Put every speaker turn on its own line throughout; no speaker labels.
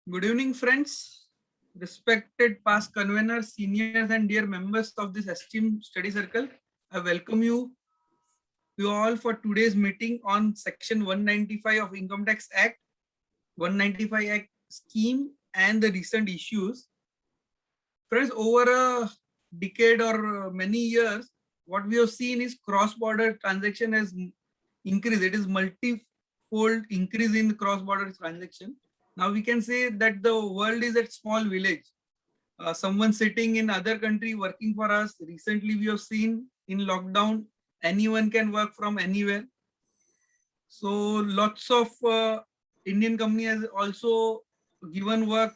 Good evening, friends, respected past conveners, seniors, and dear members of this esteemed study circle. I welcome you all for today's meeting on Section 195 of Income Tax Act, 195 Act scheme, and the recent issues. Friends, over a decade or many years, what we have seen is cross-border transaction has increased. It is multi-fold increase in cross-border transaction. Now we can say that the world is a small village. Someone sitting in other country working for us. Recently, we have seen in lockdown, anyone can work from anywhere. So lots of Indian company has also given work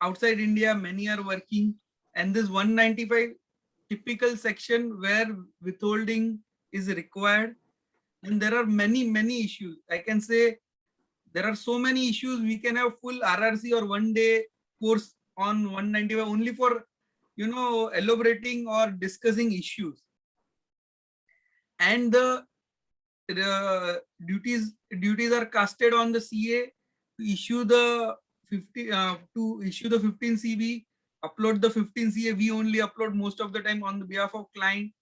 outside India. Many are working, and this 195 typical section where withholding is required, and there are many issues. I can say there are so many issues. We can have full RRC or 1 day course on 195 only for elaborating or discussing issues. And the duties are casted on the CA to issue the 15 CB, upload the 15 CA. We only upload most of the time on the behalf of client,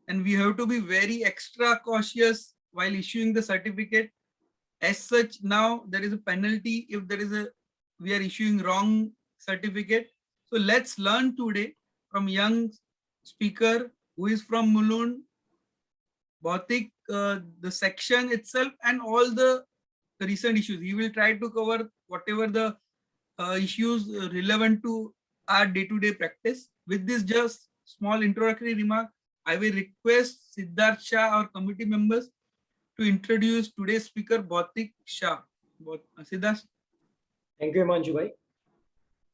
and we have to be very extra cautious while issuing the certificate. As such, now there is a penalty if we are issuing wrong certificate. So let's learn today from young speaker who is from Mulund, Bhautik, the section itself and all the recent issues. He will try to cover whatever the issues relevant to our day-to-day practice. With this just small introductory remark, I will request Siddharth Shah, our committee members, to introduce today's speaker, Bhautik Shah. Siddharth.
Thank you, Himanshu bhai.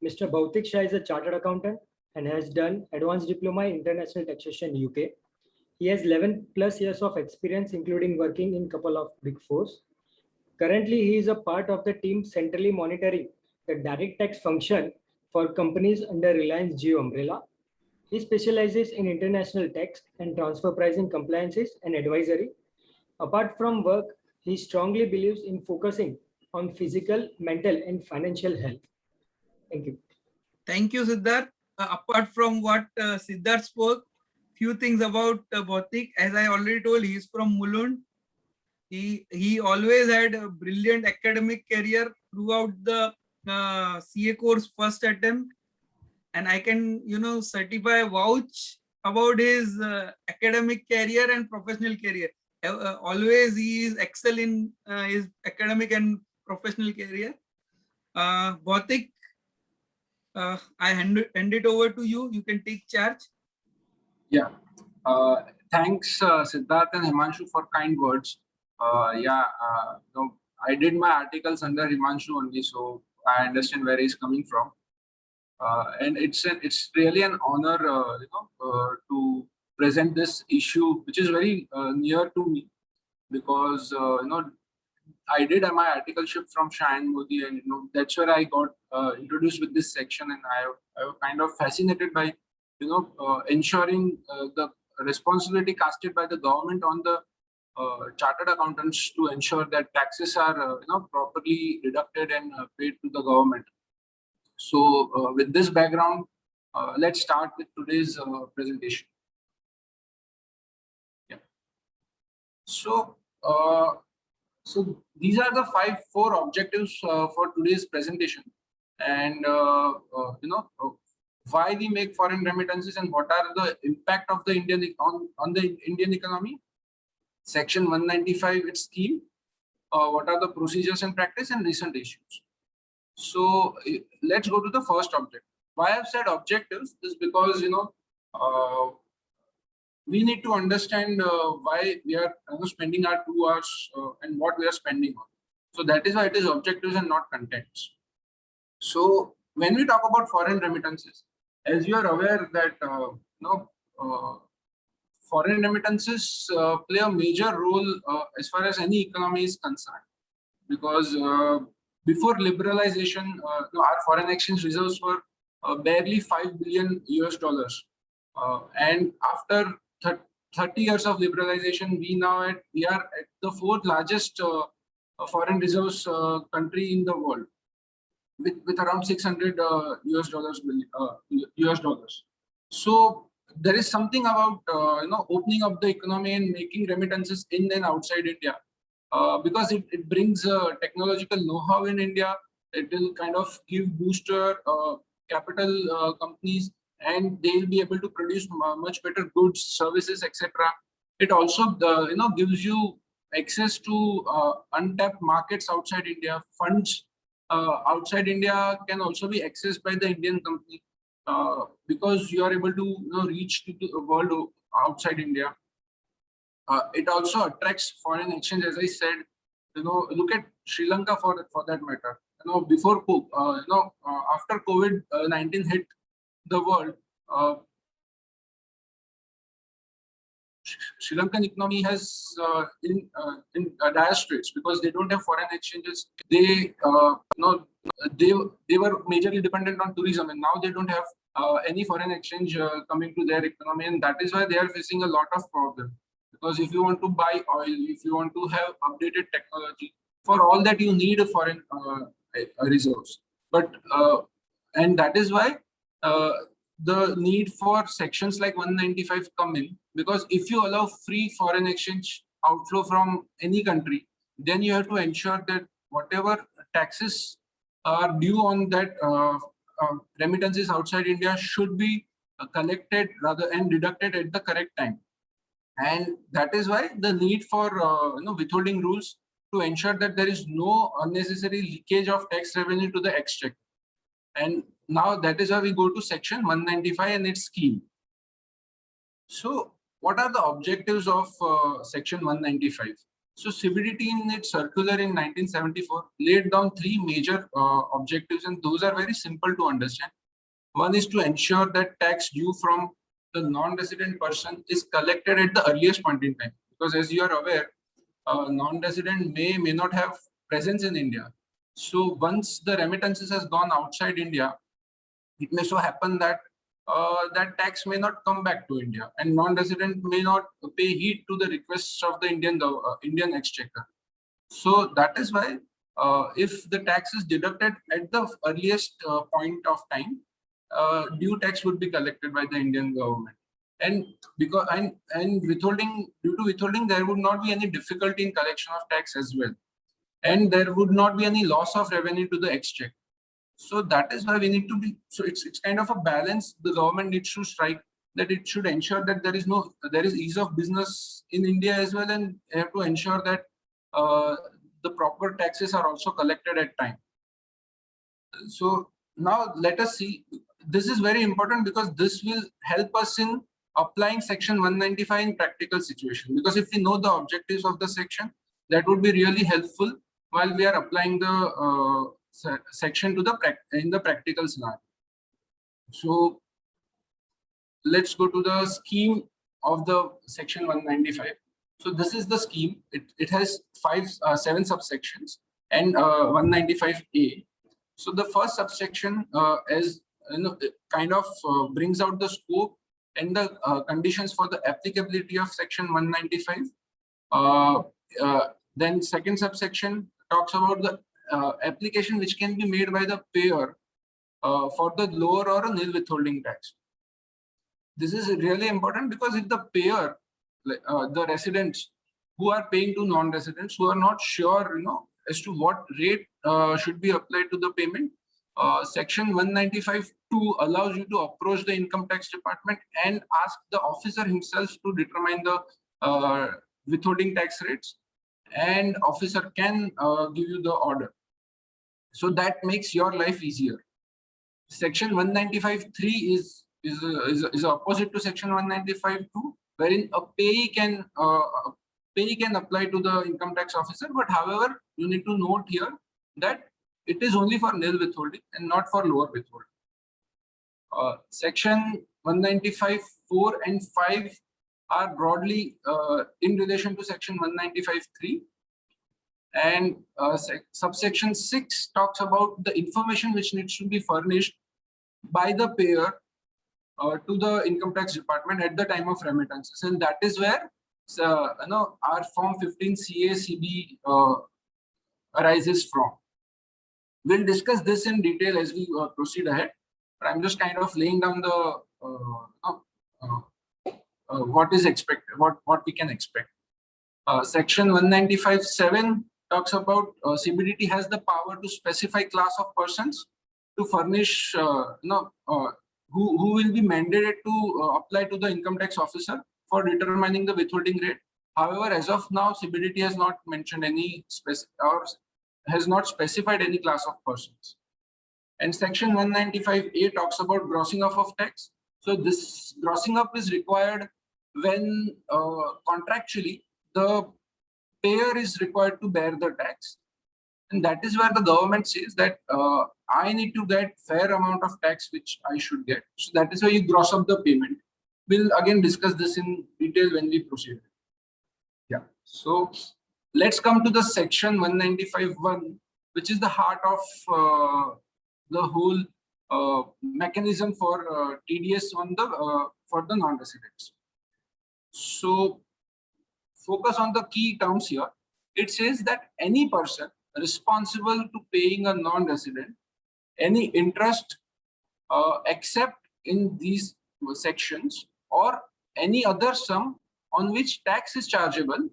Mr. Bhautik Shah is a chartered accountant and has done advanced diploma in international taxation UK. He has 11 plus years of experience, including working in a couple of big fours. Currently, he is a part of the team centrally monitoring the direct tax function for companies under Reliance Jio umbrella. He specializes in international tax and transfer pricing compliances and advisory. Apart from work, he strongly believes in focusing on physical, mental, and financial health. Thank you.
Thank you, Siddharth. Apart from what Siddharth spoke, few things about Bhautik. As I already told, he is from Mulund. He always had a brilliant academic career throughout the CA course first attempt, and I can certify vouch about his academic career and professional career. Always he is excel in his academic and professional career. Bhautik, I hand it over to you. You can take charge.
Yeah. Thanks, Siddharth and Himanshu, for kind words. I did my articles under Himanshu only, so I understand where he's coming from. And it's really an honor, to present this issue, which is very near to me, because I did my articleship from Shah and Modi, and that's where I got introduced with this section, and I was kind of fascinated by ensuring the responsibility casted by the government on the chartered accountants to ensure that taxes are properly deducted and paid to the government. So with this background, let's start with today's presentation. Yeah. So these are the four objectives for today's presentation, and why we make foreign remittances and what are the impact of the on the Indian economy. Section 195, its scheme, what are the procedures and practice, and recent issues. So let's go to the first objective. Why I've said objectives is because we need to understand why we are spending our 2 hours and what we are spending on. So that is why it is objectives and not contents. So when we talk about foreign remittances, as you are aware that foreign remittances play a major role as far as any economy is concerned, because before liberalization, our foreign exchange reserves were barely $5 billion US, and after 30 years of liberalization, we are at the 4th largest foreign reserves country in the world. with around 600 US dollars, US dollars. So there is something about opening up the economy and making remittances in and outside India, because it brings technological know-how in India. It will kind of give booster capital companies, and they'll be able to produce much better goods, services, etc. It also gives you access to untapped markets outside India. Funds outside India can also be accessed by the Indian company, because you are able to reach to the world outside India. It also attracts foreign exchange, as I said. Look at Sri Lanka for that matter. Before after COVID-19 hit the world, Sri Lankan economy has in dire straits because they don't have foreign exchanges. They they were majorly dependent on tourism, and now they don't have any foreign exchange coming to their economy, and that is why they are facing a lot of problems. Because if you want to buy oil, if you want to have updated technology, for all that you need a foreign resource. But and that is why the need for sections like 195 come in, because if you allow free foreign exchange outflow from any country, then you have to ensure that whatever taxes are due on that remittances outside India should be collected rather and deducted at the correct time. And that is why the need for withholding rules to ensure that there is no unnecessary leakage of tax revenue to the exchequer. And now that is why we go to section 195 and its scheme. So what are the objectives of section 195? So CBDT in its circular in 1974 laid down three major objectives, and those are very simple to understand. One is to ensure that tax due from the non-resident person is collected at the earliest point in time, because as you are aware, non-resident may not have presence in India. So once the remittances has gone outside India, it may so happen that that tax may not come back to India, and non-resident may not pay heed to the requests of the Indian exchequer. So that is why if the tax is deducted at the earliest point of time, due tax would be collected by the Indian government. And because and withholding, due to withholding, there would not be any difficulty in collection of tax as well, and there would not be any loss of revenue to the exchequer. So that is why we need to be. So it's kind of a balance the government needs to strike, that it should ensure that there is ease of business in India as well, and have to ensure that the proper taxes are also collected at time. So now let us see. This is very important because this will help us in applying section 195 in practical situation. Because if we know the objectives of the section, that would be really helpful while we are applying the section to in the practical scenario. So let's go to the scheme of the section 195. So this is the scheme. It has 7 subsections and 195A. So the first subsection kind of brings out the scope and the conditions for the applicability of section 195. Then second subsection talks about the application which can be made by the payer for the lower or a nil withholding tax. This is really important because if the payer, the residents who are paying to non-residents who are not sure, as to what rate should be applied to the payment, section 195(2) allows you to approach the income tax department and ask the officer himself to determine the withholding tax rates, and officer can give you the order. So that makes your life easier. Section 195(3) is opposite to section 195(2), wherein a payee can apply to the income tax officer. But however, you need to note here that it is only for nil withholding and not for lower withholding. Section 195(4) and 5 are broadly in relation to section 195(3). And subsection 6 talks about the information which needs to be furnished by the payer to the income tax department at the time of remittances, and that is where our form 15 CA CB arises from. We'll discuss this in detail as we proceed ahead. But I'm just kind of laying down the what is expected, what we can expect. Section 195(7) talks about CBDT has the power to specify class of persons to furnish, who will be mandated to apply to the income tax officer for determining the withholding rate. However, as of now, CBDT has not mentioned any or has not specified any class of persons. And section 195A talks about grossing off of tax. So this grossing up is required when contractually the payer is required to bear the tax. And that is where the government says that I need to get fair amount of tax which I should get. So that is why you gross up the payment. We'll again discuss this in detail when we proceed. Yeah. So let's come to the section 195(1), which is the heart of the whole mechanism for TDS on the for the non-residents. So focus on the key terms here. It says that any person responsible to paying a non-resident any interest except in these sections or any other sum on which tax is chargeable,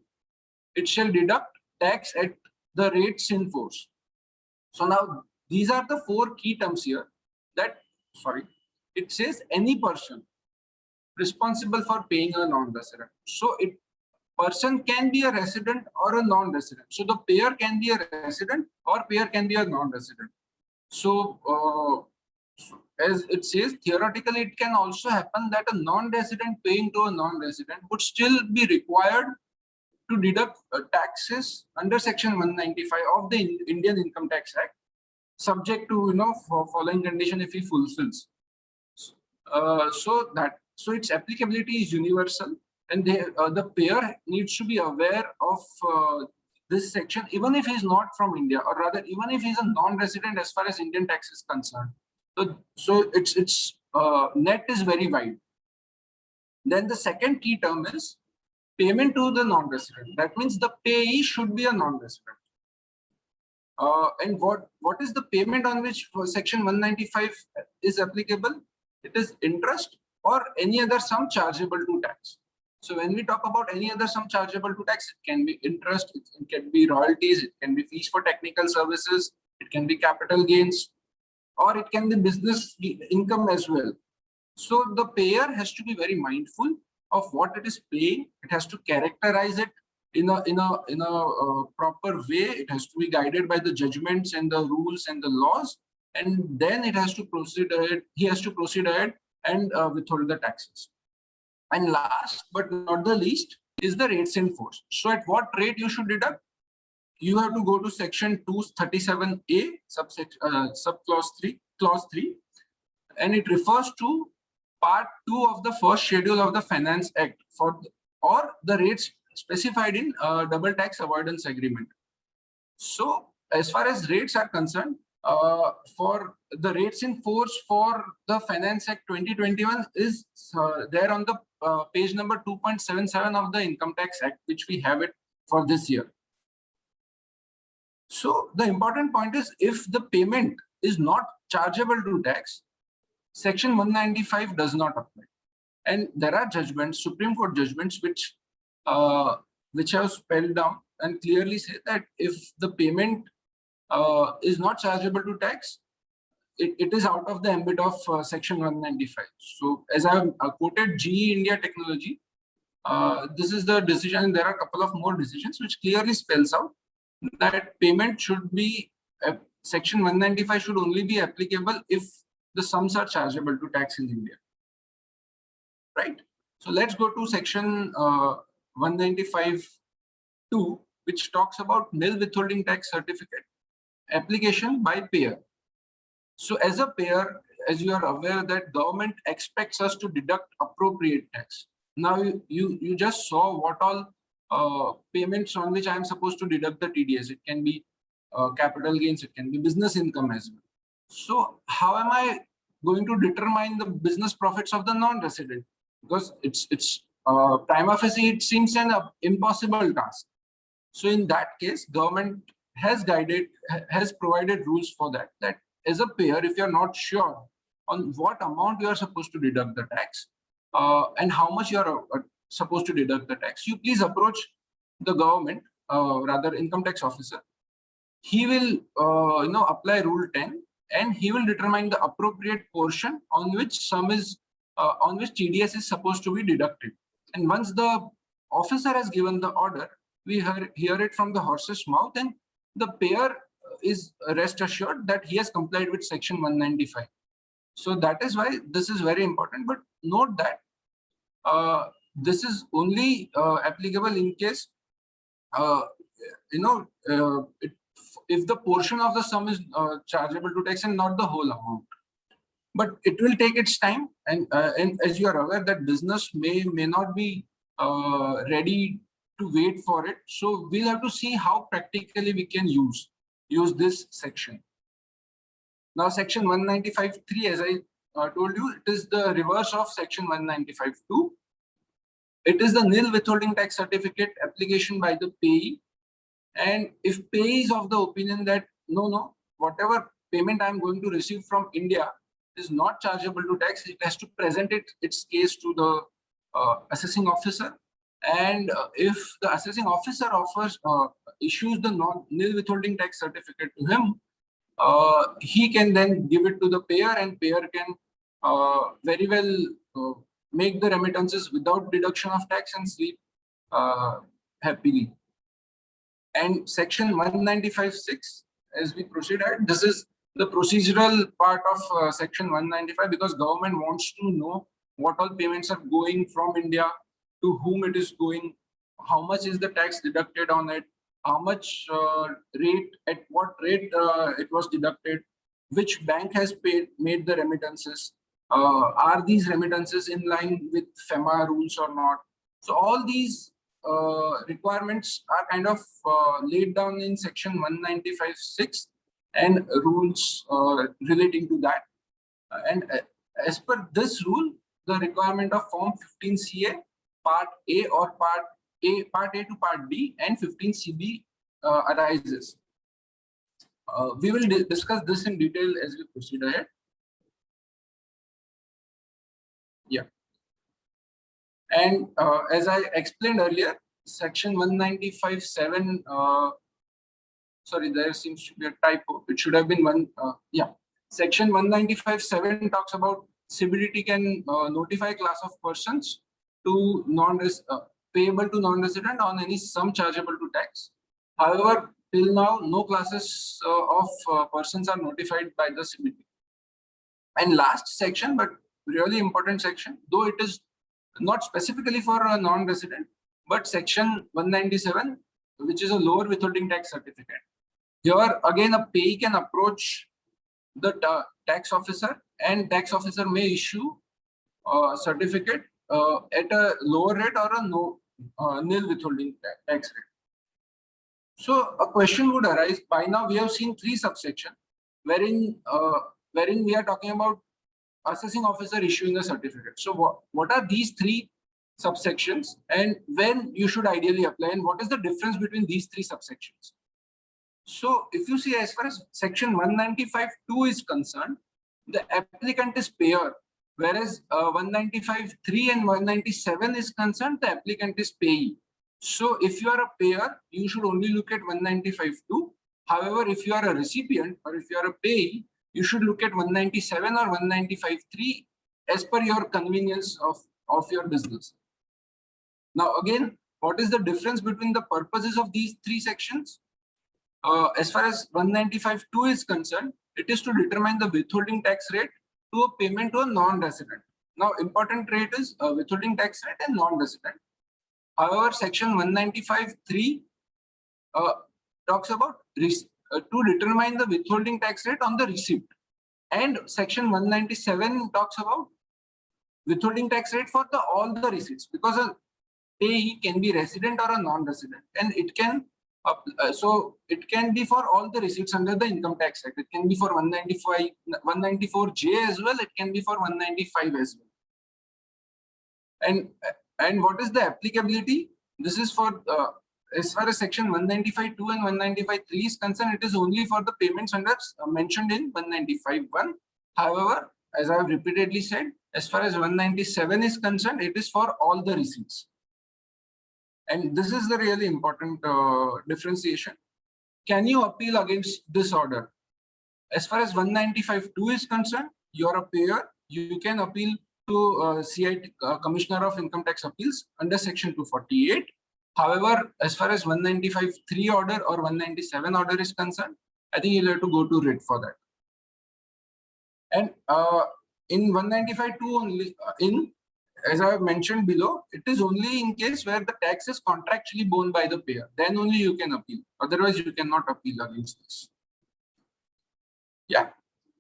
it shall deduct tax at the rates in force. So now these are the four key terms here that, it says any person responsible for paying a non-resident. So person can be a resident or a non-resident. So the payer can be a resident or payer can be a non-resident. So as it says, theoretically, it can also happen that a non-resident paying to a non-resident would still be required to deduct taxes under section 195 of the Indian Income Tax Act, subject to for following condition if he fulfills. So its applicability is universal, and the payer needs to be aware of this section, even if he is not from India, or rather, even if he is a non-resident as far as Indian tax is concerned. So its net is very wide. Then the second key term is payment to the non-resident. That means the payee should be a non-resident. And what is the payment on which section 195 is applicable? It is interest or any other sum chargeable to tax. So when we talk about any other sum chargeable to tax, it can be interest, it can be royalties, it can be fees for technical services, it can be capital gains, or it can be business income as well. So the payer has to be very mindful of what it is paying. It has to characterize it in a proper way. It has to be guided by the judgments and the rules and the laws, and then it has to proceed ahead. He has to proceed ahead and withhold the taxes. And last but not the least is the rates in force. So at what rate you should deduct? You have to go to section 237A, clause 3, and it refers to part 2 of the first schedule of the Finance Act or the rates specified in double tax avoidance agreement. So as far as rates are concerned, for the rates in force for the Finance Act 2021 is there on the page number 2.77 of the Income Tax Act, which we have it for this year. So the important point is, if the payment is not chargeable to tax, section 195 does not apply. And there are judgments, Supreme Court judgments, which have spelled down and clearly say that if the payment is not chargeable to tax, it is out of the ambit of section 195. So as I have quoted GE India Technology, this is the decision, and there are a couple of more decisions which clearly spells out that payment should be, section 195 should only be applicable if the sums are chargeable to tax in India. Right? So let's go to section 195(2), which talks about nil withholding tax certificate application by payer. So as a payer, as you are aware that government expects us to deduct appropriate tax. Now you just saw what all payments on which I am supposed to deduct the TDS. It can be capital gains, it can be business income as well. So how am I going to determine the business profits of the non-resident? Because it's prima facie, it seems an impossible task. So in that case, government has provided rules for that. That as a payer, if you're not sure on what amount you are supposed to deduct the tax and how much you are supposed to deduct the tax, you please approach the government, rather income tax officer. He will apply Rule 10, and he will determine the appropriate portion on which on which TDS is supposed to be deducted. And once the officer has given the order, we hear it from the horse's mouth, and the payer is rest assured that he has complied with Section 195. So that is why this is very important. But note that this is only applicable in case if the portion of the sum is chargeable to tax and not the whole amount. But it will take its time, and as you are aware that business may not be ready to wait for it. So we'll have to see how practically we can use this section. Now, Section 195.3, as I told you, it is the reverse of Section 195.2. It is the nil withholding tax certificate application by the payee. And if payee is of the opinion that no, whatever payment I am going to receive from India is not chargeable to tax, it has to present its case to the assessing officer. And if the assessing officer issues the nil withholding tax certificate to him, he can then give it to the payer, and payer can very well make the remittances without deduction of tax and sleep happily. And Section 195.6, as we proceed ahead, this is the procedural part of Section 195, because government wants to know what all payments are going from India, to whom it is going, how much is the tax deducted on it, how much rate, at what rate it was deducted, which bank has made the remittances, are these remittances in line with FEMA rules or not. So all these requirements are kind of laid down in Section 195.6 and rules relating to that. And as per this rule, the requirement of Form 15CA, Part A or Part A to Part B, and 15CB arises. We will discuss this in detail as we proceed ahead. Yeah. And as I explained earlier, Section 195.7, sorry, there seems to be a typo. It should have been Section 195.7 talks about CBDT can notify class of persons to payable to non-resident on any sum chargeable to tax. However, till now, no classes of persons are notified by the CBDT. And last section, but really important section, though it is not specifically for a non-resident, but Section 197, which is a lower withholding tax certificate. Here again, a payee can approach the tax officer, and tax officer may issue a certificate at a lower rate or a nil withholding tax rate. So a question would arise. By now we have seen 3 subsections wherein we are talking about assessing officer issuing a certificate. So what are these 3 subsections, and when you should ideally apply, and what is the difference between these 3 subsections? So if you see, as far as Section 195.2 is concerned, the applicant is payer, whereas 195.3 and 197 is concerned, the applicant is payee. So if you are a payer, you should only look at 195.2. However, if you are a recipient or if you are a payee, you should look at 197 or 195.3 as per your convenience of your business. Now, again, what is the difference between the purposes of these 3 sections? As far as 195.2 is concerned, it is to determine the withholding tax rate to a payment to a non-resident. Now, important rate is withholding tax rate and non-resident. However, Section 195.3 talks about to determine the withholding tax rate on the receipt, and Section 197 talks about withholding tax rate for all the receipts, because a payee can be resident or a non-resident, and it can be for all the receipts under the income tax act. It can be for 194J as well. It can be for 195 as well. And what is the applicability? This is for as far as section 195.2 and 195.3 is concerned, it is only for the payments under mentioned in 195.1. However, as I have repeatedly said, as far as 197 is concerned, it is for all the receipts. And this is the really important differentiation. Can you appeal against this order? As far as 195.2 is concerned, you are a payer. You can appeal to CIT, Commissioner of Income Tax Appeals under section 248. However, as far as 195.3 order or 197 order is concerned, I think you'll have to go to writ for that. And in 195.2 only, as I have mentioned below, it is only in case where the tax is contractually borne by the payer. Then only you can appeal. Otherwise, you cannot appeal against this. Yeah.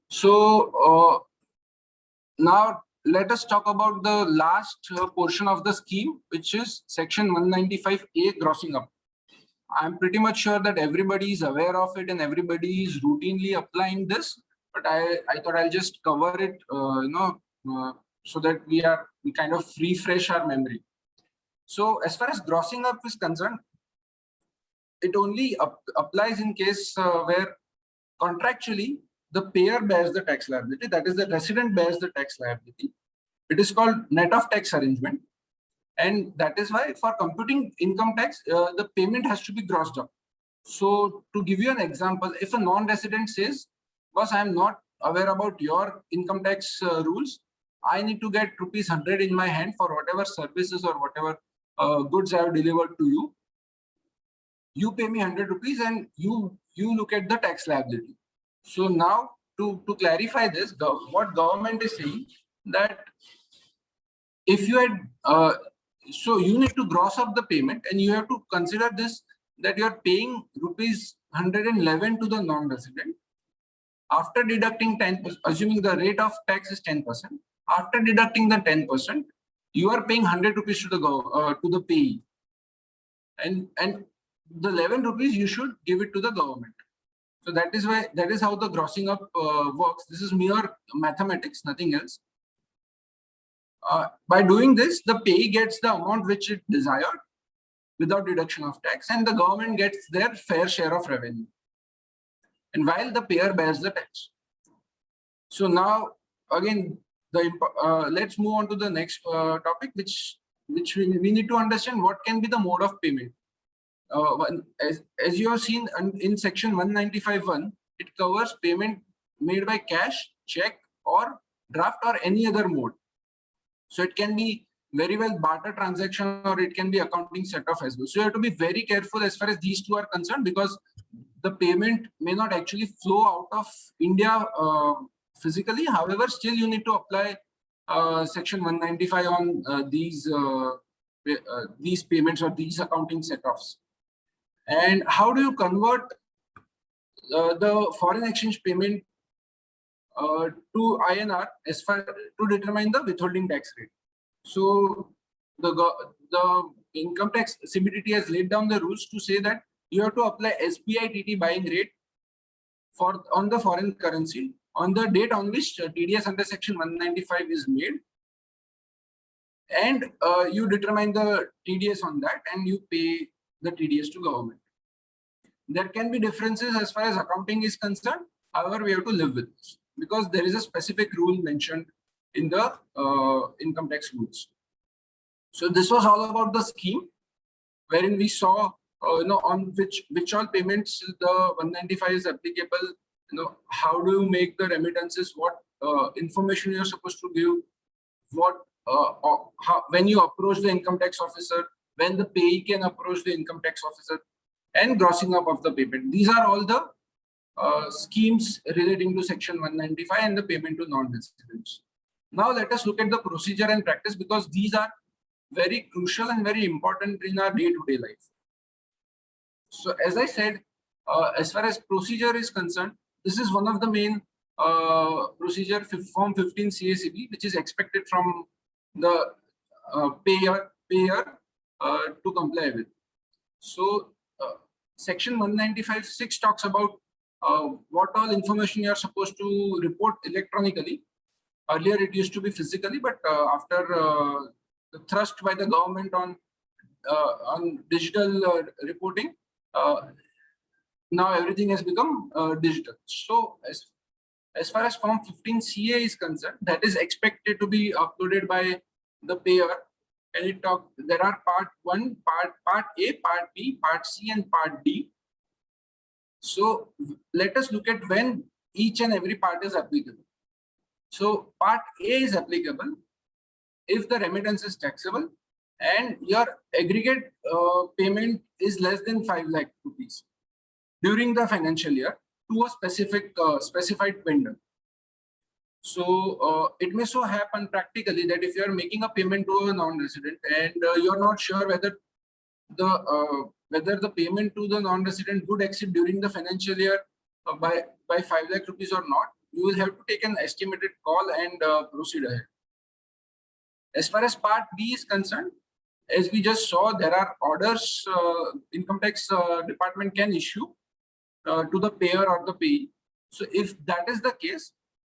So now let us talk about the last portion of the scheme, which is section 195A, grossing up. I'm pretty much sure that everybody is aware of it and everybody is routinely applying this. But I thought I'll just cover it, so that we kind of refresh our memory. So as far as grossing up is concerned, it only applies in case where contractually the payer bears the tax liability, that is the resident bears the tax liability. It is called net of tax arrangement. And that is why for computing income tax, the payment has to be grossed up. So to give you an example, if a non-resident says, boss, I am not aware about your income tax rules, I need to get ₹100 in my hand for whatever services or whatever goods I have delivered to you. You pay me ₹100 and you look at the tax liability. So now to clarify this, what government is saying that if you had, so you need to gross up the payment and you have to consider this, that you are paying ₹111 to the non-resident. After deducting 10%, assuming the rate of tax is 10%, after deducting the 10%, you are paying ₹100 to the payee, and the ₹11 you should give it to the government. So that is how the grossing up works. This is mere mathematics, nothing else. By doing this, the payee gets the amount which it desired without deduction of tax, and the government gets their fair share of revenue. And while the payer bears the tax. So now, again, let's move on to the next topic, which we need to understand what can be the mode of payment. As you have seen in section 195.1, it covers payment made by cash, check, or draft, or any other mode. So it can be very well barter transaction, or it can be accounting set-off as well. So you have to be very careful as far as these two are concerned, because the payment may not actually flow out of India physically. However, still you need to apply section 195 on these payments or these accounting set-offs. And how do you convert the foreign exchange payment to INR as far to determine the withholding tax rate? So the income tax CBDT has laid down the rules to say that you have to apply SBI-TT buying rate on the foreign currency on the date on which TDS under section 195 is made, and you determine the TDS on that and you pay the TDS to government. There can be differences as far as accounting is concerned. However, we have to live with this because there is a specific rule mentioned in the income tax rules. So this was all about the scheme, wherein we saw on which all payments the 195 is applicable. How do you make the remittances? What information you are supposed to give? When you approach the income tax officer, when the payee can approach the income tax officer, and grossing up of the payment. These are all the schemes relating to section 195 and the payment to non-residents. Now let us look at the procedure and practice, because these are very crucial and very important in our day-to-day life. So as I said, as far as procedure is concerned, this is one of the main procedure form 15 CACB, which is expected from the payer to comply with. So section 195(6) talks about what all information you are supposed to report electronically. Earlier it used to be physically, but after the thrust by the government on on digital reporting. Now everything has become digital. So as far as Form 15 CA is concerned, that is expected to be uploaded by the payer. And there are part 1, part A, part B, part C, and part D. So let us look at when each and every part is applicable. So part A is applicable if the remittance is taxable and your aggregate payment is less than 5 lakh rupees during the financial year to a specified vendor. So it may so happen practically that if you are making a payment to a non-resident and you are not sure whether the payment to the non-resident would exceed during the financial year by 5 lakh rupees or not, you will have to take an estimated call and proceed ahead. As far as part B is concerned, as we just saw, there are orders income tax department can issue to the payer or the payee. So if that is the case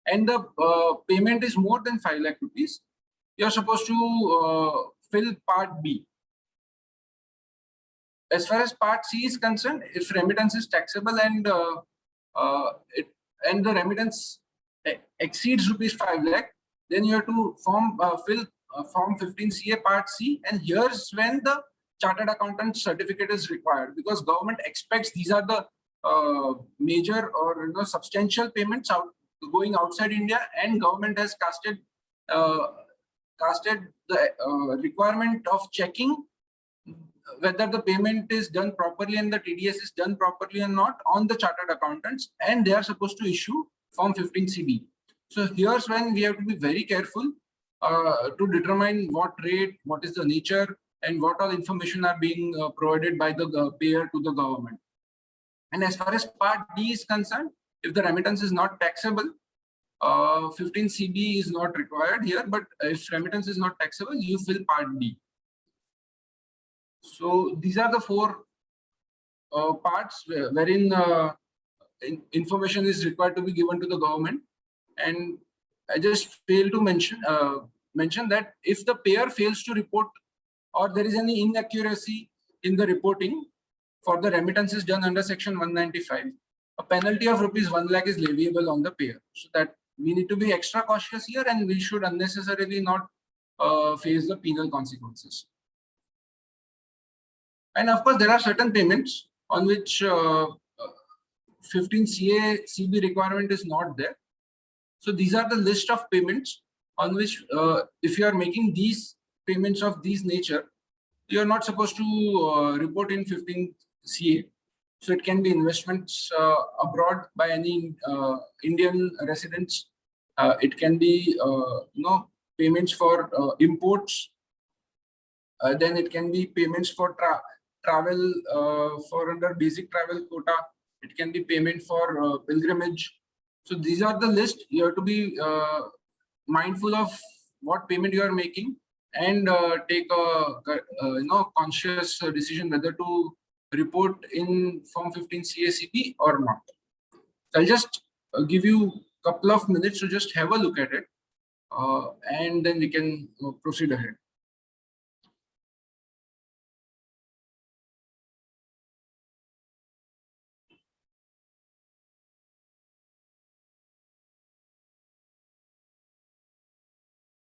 and the payment is more than 5 lakh rupees, you are supposed to fill part B. As far as part C is concerned, if remittance is taxable and the remittance exceeds rupees 5 lakh, then you have to fill Form 15 CA Part C, and here's when the Chartered Accountant certificate is required, because government expects these are the major or substantial payments going outside India, and government has casted the requirement of checking whether the payment is done properly and the TDS is done properly or not on the chartered accountants, and they are supposed to issue Form 15 CB. So here's when we have to be very careful to determine what rate, what is the nature, and what all information are being provided by the payer to the government. And as far as Part D is concerned, if the remittance is not taxable, 15 CB is not required here, but if remittance is not taxable, you fill Part D. So these are the 4 parts wherein information is required to be given to the government. And I just failed to mention that if the payer fails to report or there is any inaccuracy in the reporting for the remittances done under Section 195, a penalty of rupees 1 lakh is leviable on the payer. So that we need to be extra cautious here, and we should unnecessarily not face the penal consequences. And of course, there are certain payments on which 15 CB requirement is not there. So these are the list of payments on which if you are making these payments of these nature, you are not supposed to report in 15 CA. So it can be investments abroad by any Indian residents. It can be payments for imports. Then it can be payments for travel for under basic travel quota. It can be payment for pilgrimage. So these are the list. You have to be mindful of what payment you are making and take a conscious decision whether to report in Form 15 CACP or not. So I'll just give you a couple of minutes to just have a look at it, and then we can proceed ahead.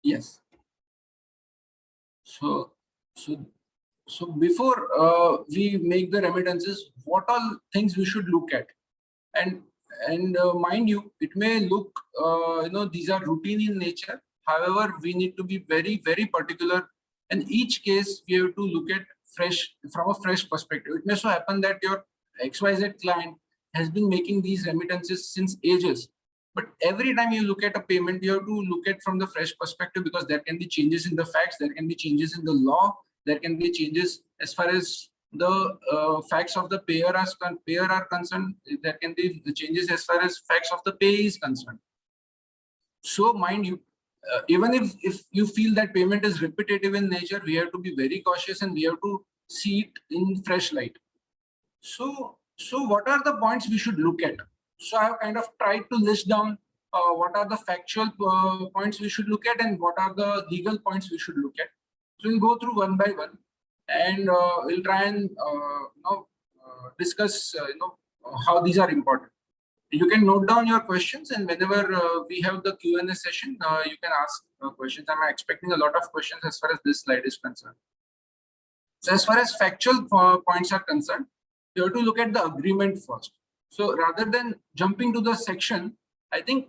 Yes. So before we make the remittances, what all things we should look at, and mind you, it may look these are routine in nature. However, we need to be very, very particular. In each case, we have to look at from a fresh perspective. It may so happen that your XYZ client has been making these remittances since ages. But every time you look at a payment, you have to look at from the fresh perspective, because there can be changes in the facts, there can be changes in the law, there can be changes as far as the facts of the payer are concerned. There can be changes as far as facts of the payee is concerned. So mind you, even if you feel that payment is repetitive in nature, we have to be very cautious and we have to see it in fresh light. So what are the points we should look at? So I have kind of tried to list down what are the factual points we should look at and what are the legal points we should look at. So we'll go through one by one. and we'll try and discuss how these are important. You can note down your questions, and whenever we have the Q&A session, you can ask questions. I'm expecting a lot of questions as far as this slide is concerned. So as far as factual points are concerned, you have to look at the agreement first. So rather than jumping to the section, I think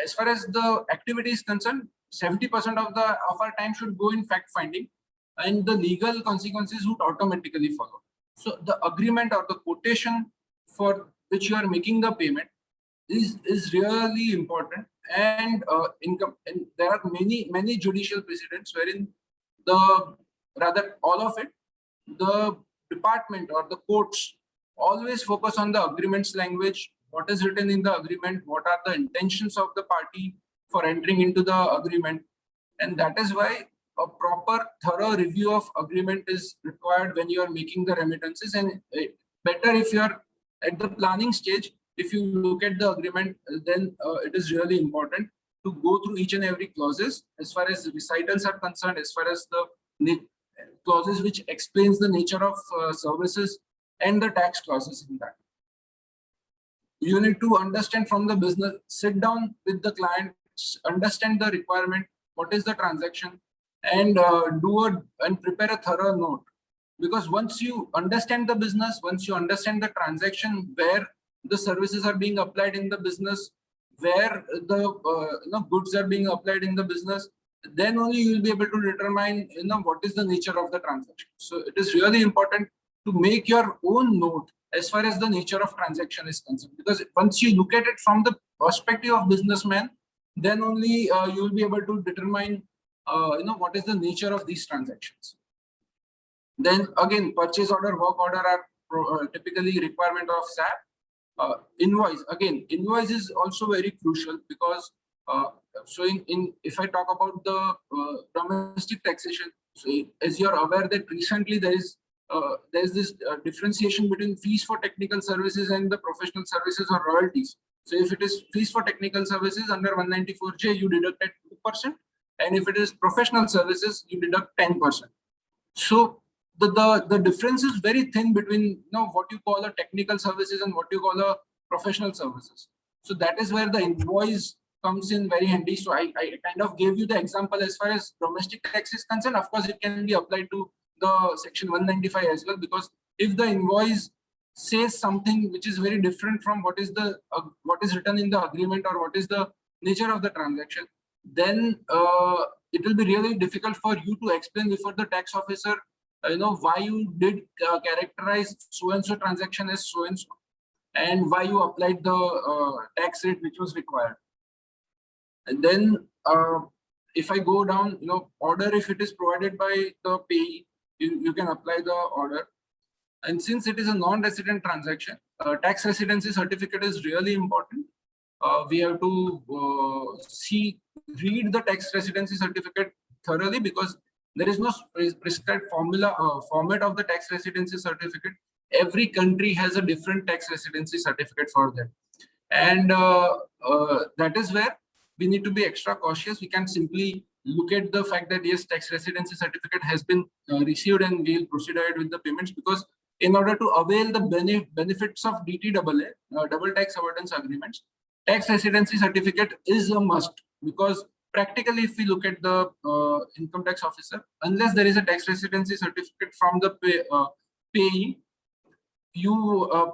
as far as the activity is concerned, 70% of our time should go in fact finding, and the legal consequences would automatically follow. So the agreement or the quotation for which you are making the payment is really important, and there are many judicial precedents wherein all of it, the department or the courts always focus on the agreement's language, what is written in the agreement, what are the intentions of the party for entering into the agreement, and that is why a proper thorough review of agreement is required when you are making the remittances. And better if you are at the planning stage, if you look at the agreement, then it is really important to go through each and every clauses as far as recitals are concerned, as far as the clauses which explains the nature of services and the tax clauses in that. You need to understand from the business, sit down with the client, understand the requirement, what is the transaction, and prepare a thorough note. Because once you understand the business, once you understand the transaction, where the services are being applied in the business, where the goods are being applied in the business, then only you will be able to determine what is the nature of the transaction. So it is really important to make your own note as far as the nature of transaction is concerned, because once you look at it from the perspective of businessman, then only you will be able to determine what is the nature of these transactions. Then again, purchase order, work order are typically requirement of SAP. Invoice, again, invoice is also very crucial, because if I talk about the domestic taxation, so as you are aware that recently there is this differentiation between fees for technical services and the professional services or royalties. So if it is fees for technical services under 194J, you deduct at 2%, and if it is professional services, you deduct 10%. So the difference is very thin between what you call a technical services and what you call a professional services. So that is where the invoice comes in very handy. So I kind of gave you the example as far as domestic tax is concerned. Of course, it can be applied to the section 195 as well, because if the invoice says something which is very different from what is written in the agreement or what is the nature of the transaction, then it will be really difficult for you to explain before the tax officer why you did characterize so and so transaction as so and so, and why you applied the tax rate which was required. And then if I go down, order, if it is provided by the payee, you can apply the order. And since it is a non-resident transaction, tax residency certificate is really important. We have to read the tax residency certificate thoroughly, because there is no prescribed format of the tax residency certificate. Every country has a different tax residency certificate for them. And that is where we need to be extra cautious. We can simply look at the fact that yes, tax residency certificate has been received and we'll proceed ahead with the payments, because in order to avail the benefits of DTAA, double tax avoidance agreements, tax residency certificate is a must. Because practically, if we look at the income tax officer, unless there is a tax residency certificate from the payee,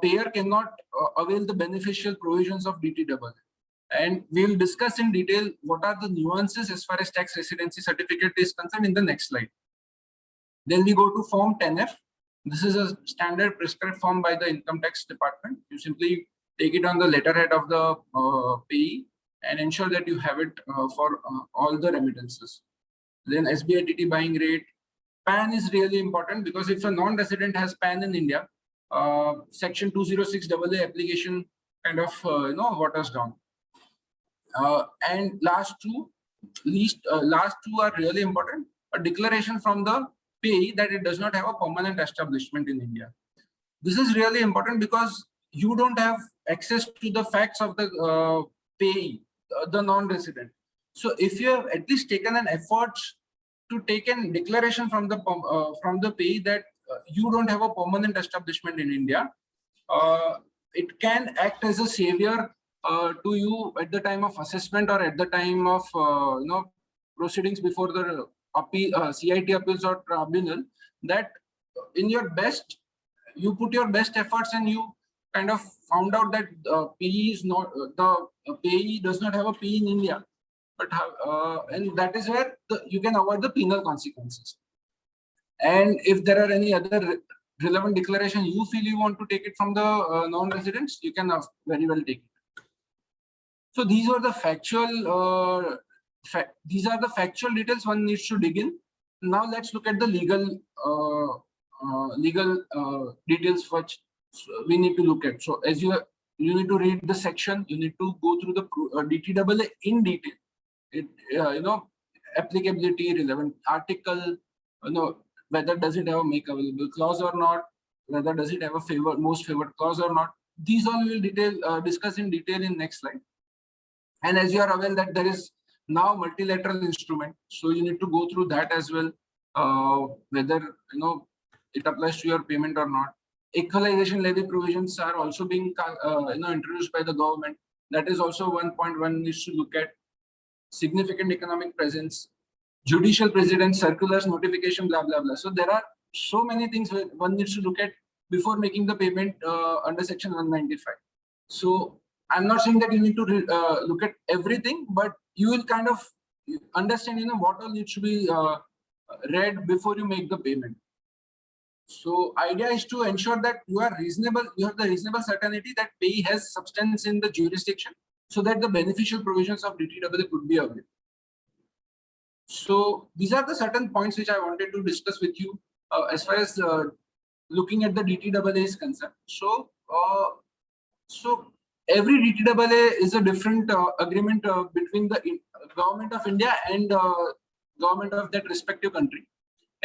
payer cannot avail the beneficial provisions of DTAA. And we will discuss in detail what are the nuances as far as tax residency certificate is concerned in the next slide. Then we go to Form 10F. This is a standard prescribed form by the income tax department. You simply take it on the letterhead of the payee and ensure that you have it for all the remittances. Then SBI TT buying rate. PAN is really important, because if a non-resident has PAN in India, Section 206AA application kind of waters down. And last two are really important. A declaration from the payee that it does not have a permanent establishment in India. This is really important, because you don't have access to the facts of the payee, the non-resident. So if you have at least taken an effort to take a declaration from the payee that you don't have a permanent establishment in India. It can act as a savior to you at the time of assessment or at the time of proceedings before the CIT appeals or tribunal, that in your best, you put your best efforts and you kind of found out that payee is not the payee does not have a payee in India, but and that is where you can avoid the penal consequences. And if there are any other relevant declaration you feel you want to take it from the non-residents, you can very well take it. So these are the factual details one needs to dig in. Now let's look at the legal details which we need to look at. So as you need to read the section, you need to go through the DTAA in detail. It applicability, relevant article, whether does it have a make available clause or not, whether does it have a most favored clause or not. These all we will discuss in detail in next slide. And as you are aware that there is now multilateral instrument, so you need to go through that as well, whether it applies to your payment or not. Equalization levy provisions are also being introduced by the government. That is also one point one needs to look at. Significant economic presence, judicial precedent, circulars, notification, blah blah blah. So there are so many things one needs to look at before making the payment under Section 195. So I'm not saying that you need to look at everything, but you will kind of understand what all needs to be read before you make the payment. So idea is to ensure that you have the reasonable certainty that payee has substance in the jurisdiction, so that the beneficial provisions of DTAA could be available. So these are the certain points which I wanted to discuss with you as far as looking at the DTAA is concerned. So every DTAA is a different agreement between the government of India and government of that respective country.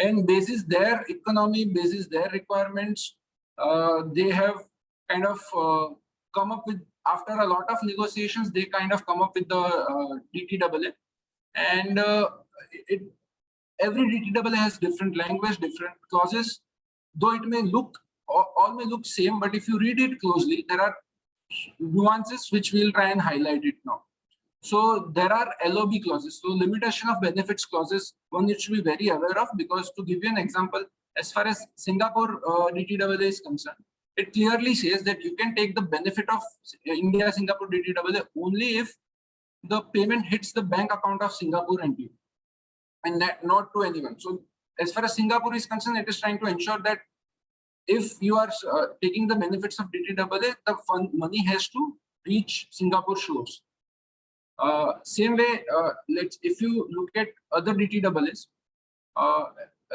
And basis their economy, basis their requirements, they have kind of come up with, after a lot of negotiations, they kind of come up with the DTAA. And every DTAA has different language, different clauses, though it may look, all may look same, but if you read it closely, there are nuances which we'll try and highlight it now. So there are LOB clauses, so limitation of benefits clauses, one needs to be very aware of, because to give you an example, as far as Singapore DTAA is concerned, it clearly says that you can take the benefit of India-Singapore DTAA only if the payment hits the bank account of Singapore entity, and that not to anyone. So as far as Singapore is concerned, it is trying to ensure that if you are taking the benefits of DTAA, the fund money has to reach Singapore shores. Same way, if you look at other DTAAs,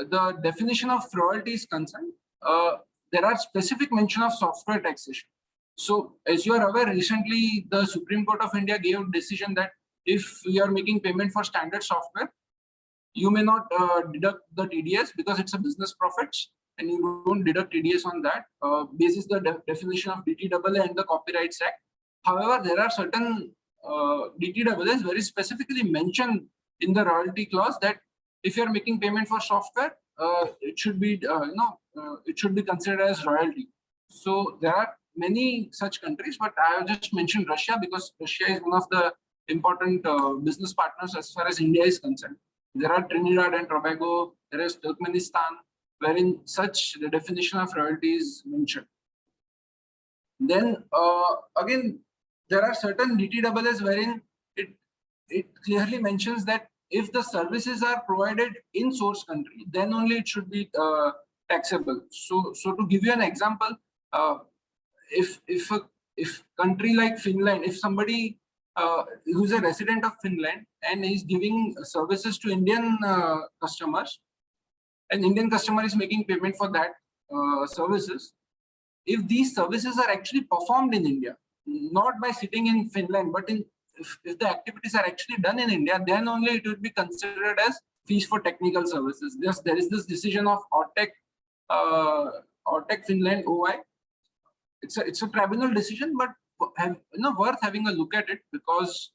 the definition of royalty is concerned, there are specific mention of software taxation. So as you are aware, recently the Supreme Court of India gave a decision that if you are making payment for standard software, you may not deduct the TDS because it's a business profits, and you don't deduct TDS on that. Basis the definition of DTAA and the Copyrights Act. However, there are certain DTAAs very specifically mentioned in the royalty clause that if you are making payment for software, it should be it should be considered as royalty. So there are many such countries, but I have just mentioned Russia because Russia is one of the important business partners as far as India is concerned. There are Trinidad and Tobago, there is Turkmenistan, wherein such the definition of royalty is mentioned. Then again, there are certain DTAAs wherein it clearly mentions that if the services are provided in source country, then only it should be taxable. So to give you an example, if country like Finland, if somebody who's a resident of Finland and is giving services to Indian customers, an Indian customer is making payment for that services, if these services are actually performed in India, not by sitting in Finland, but if the activities are actually done in India, then only it would be considered as fees for technical services. There is this decision of Ortec Finland OI. It's a tribunal decision, but worth having a look at it, because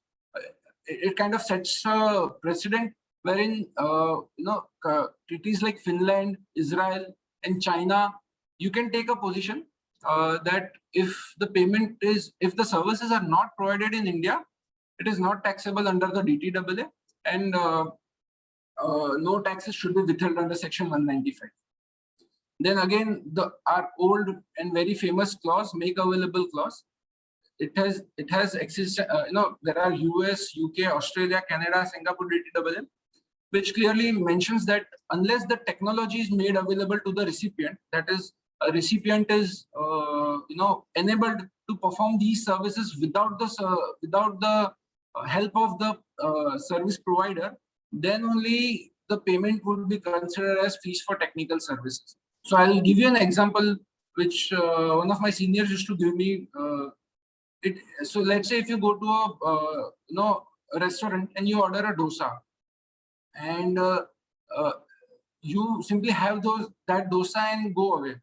it kind of sets a precedent wherein treaties like Finland, Israel, and China, you can take a position that if the services are not provided in India, it is not taxable under the DTAA, and no taxes should be withheld under Section 195. Then again, our old and very famous clause, make available clause. It has existed. There are US, UK, Australia, Canada, Singapore DTAA, which clearly mentions that unless the technology is made available to the recipient, that is, a recipient is enabled to perform these services without the help of the service provider, then only the payment would be considered as fees for technical services. So I'll give you an example which one of my seniors used to give me. So let's say if you go to a restaurant and you order a dosa, and you simply have that dosa and go away.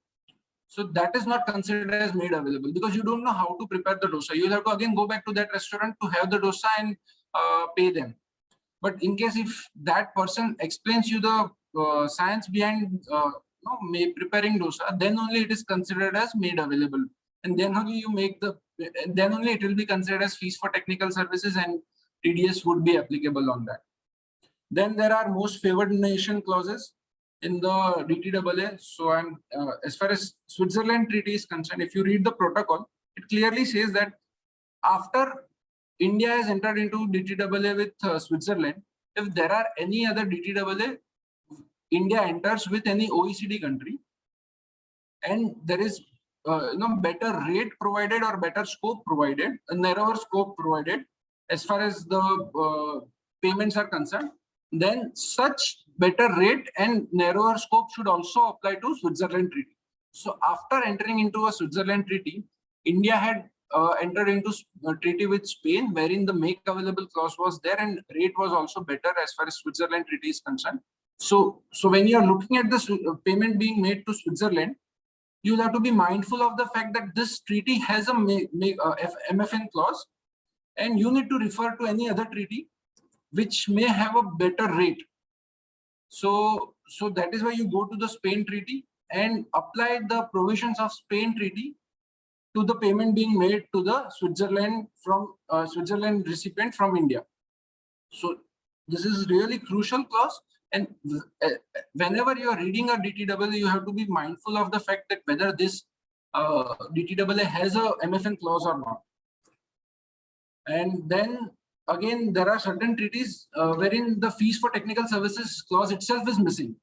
So that is not considered as made available because you don't know how to prepare the dosa. You'll have to again go back to that restaurant to have the dosa and pay them. But in case if that person explains you the science behind preparing dosa, then only it is considered as made available, and then only it will be considered as fees for technical services, and TDS would be applicable on that. Then there are most favored nation clauses in the DTAA. So as far as Switzerland treaty is concerned, if you read the protocol, it clearly says that after India has entered into DTAA with Switzerland, if there are any other DTAA, India enters with any OECD country, and there is better rate provided or better scope provided, a narrower scope provided as far as the payments are concerned, then such better rate and narrower scope should also apply to Switzerland treaty. So after entering into a Switzerland treaty, India had entered into a treaty with Spain, wherein the make available clause was there and rate was also better as far as Switzerland treaty is concerned. So when you are looking at the payment being made to Switzerland, you'll have to be mindful of the fact that this treaty has a MFN clause, and you need to refer to any other treaty which may have a better rate. So that is why you go to the Spain treaty and apply the provisions of Spain treaty to the payment being made to the Switzerland recipient from India. So this is really crucial clause, and whenever you are reading a DTAA, you have to be mindful of the fact that whether this DTAA has a MFN clause or not. And then again, there are certain treaties wherein the fees for technical services clause itself is missing.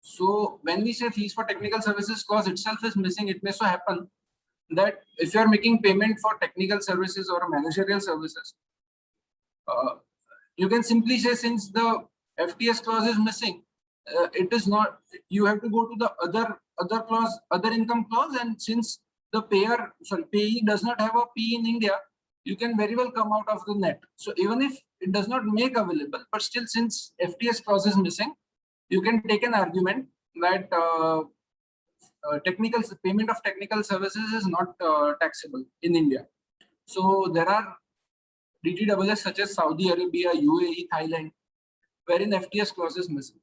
So when we say fees for technical services clause itself is missing, it may so happen that if you are making payment for technical services or managerial services, you can simply say, since the FTS clause is missing, it is not. You have to go to the other clause, other income clause, and since the payee does not have a P in India, you can very well come out of the net. So even if it does not make available, but still, since FTS clause is missing, you can take an argument that payment of technical services is not taxable in India. So there are DTAAs such as Saudi Arabia, UAE, Thailand, wherein FTS clause is missing.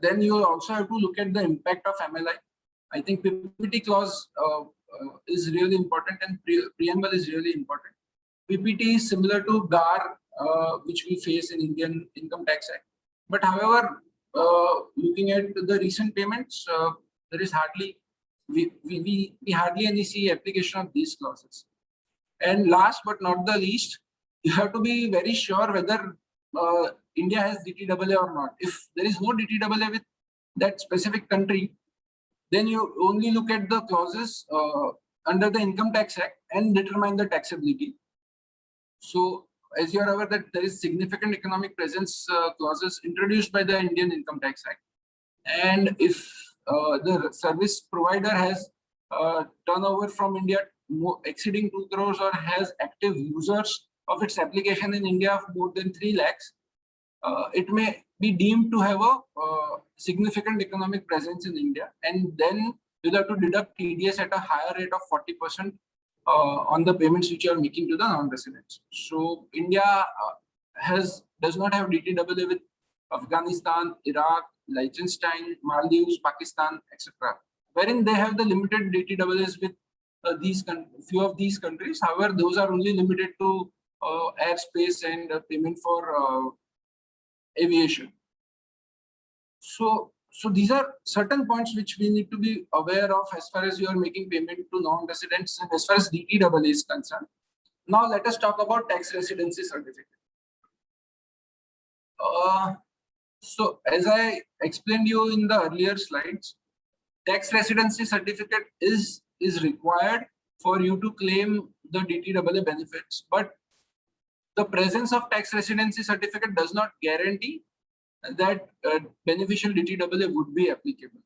Then you also have to look at the impact of MLI. I think PPT clause is really important, and preamble is really important. PPT is similar to GAR, which we face in Indian Income Tax Act. But however, looking at the recent payments, there is hardly we hardly any see application of these clauses. And last but not the least, you have to be very sure whether India has DTAA or not. If there is no DTAA with that specific country, then you only look at the clauses under the Income Tax Act and determine the taxability. So as you are aware that there is significant economic presence clauses introduced by the Indian Income Tax Act. And if the service provider has turnover from India exceeding 2 crores or has active users of its application in India of more than 3 lakhs, it may be deemed to have a significant economic presence in India, and then you'll have to deduct TDS at a higher rate of 40% on the payments which you are making to the non-residents. So India does not have DTAA with Afghanistan, Iraq, Liechtenstein, Maldives, Pakistan, etc., wherein they have the limited DTAAs with few of these countries. However, those are only limited to airspace and payment for aviation. So these are certain points which we need to be aware of as far as you are making payment to non-residents and as far as DTAA is concerned. Now let us talk about tax residency certificate. So as I explained you in the earlier slides, tax residency certificate is required for you to claim the DTAA benefits, but the presence of tax residency certificate does not guarantee that beneficial DTAA would be applicable.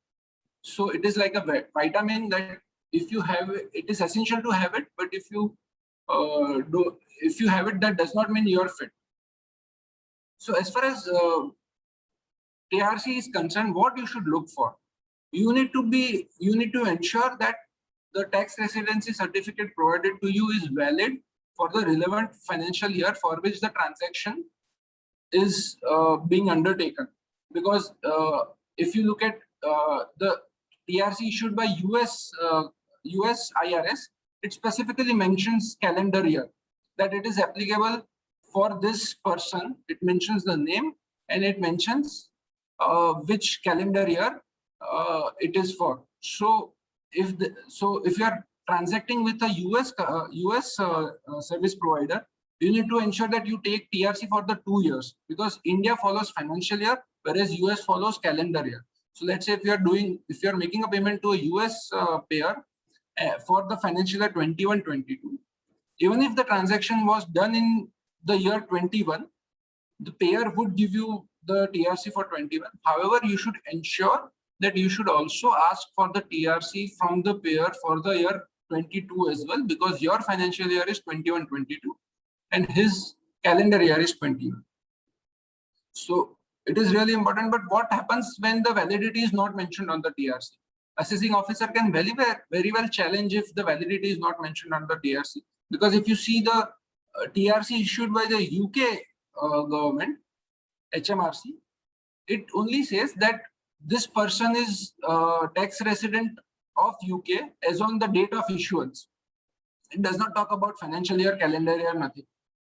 So it is like a vitamin that if you have it is essential to have it, but if you have it, that does not mean you are fit. So as far as TRC is concerned, what you should look for, you need to ensure that the tax residency certificate provided to you is valid for the relevant financial year for which the transaction is being undertaken. Because if you look at the TRC issued by US IRS, it specifically mentions calendar year, that it is applicable for this person. It mentions the name and it mentions which calendar year it is for. So if you are transacting with a US service provider, you need to ensure that you take TRC for the 2 years, because India follows financial year, whereas US follows calendar year. So let's say if you are making a payment to a US payer for the financial year 21-22, even if the transaction was done in the year 21, the payer would give you the TRC for 21. However, you should ensure that you should also ask for the TRC from the payer for the year 22 as well, because your financial year is 21-22 and his calendar year is 21. So it is really important. But what happens when the validity is not mentioned on the TRC? Assessing officer can very well challenge if the validity is not mentioned on the TRC, because if you see the TRC issued by the UK government, HMRC, it only says that this person is tax resident of UK as on the date of issuance. It does not talk about financial year, calendar year, nothing.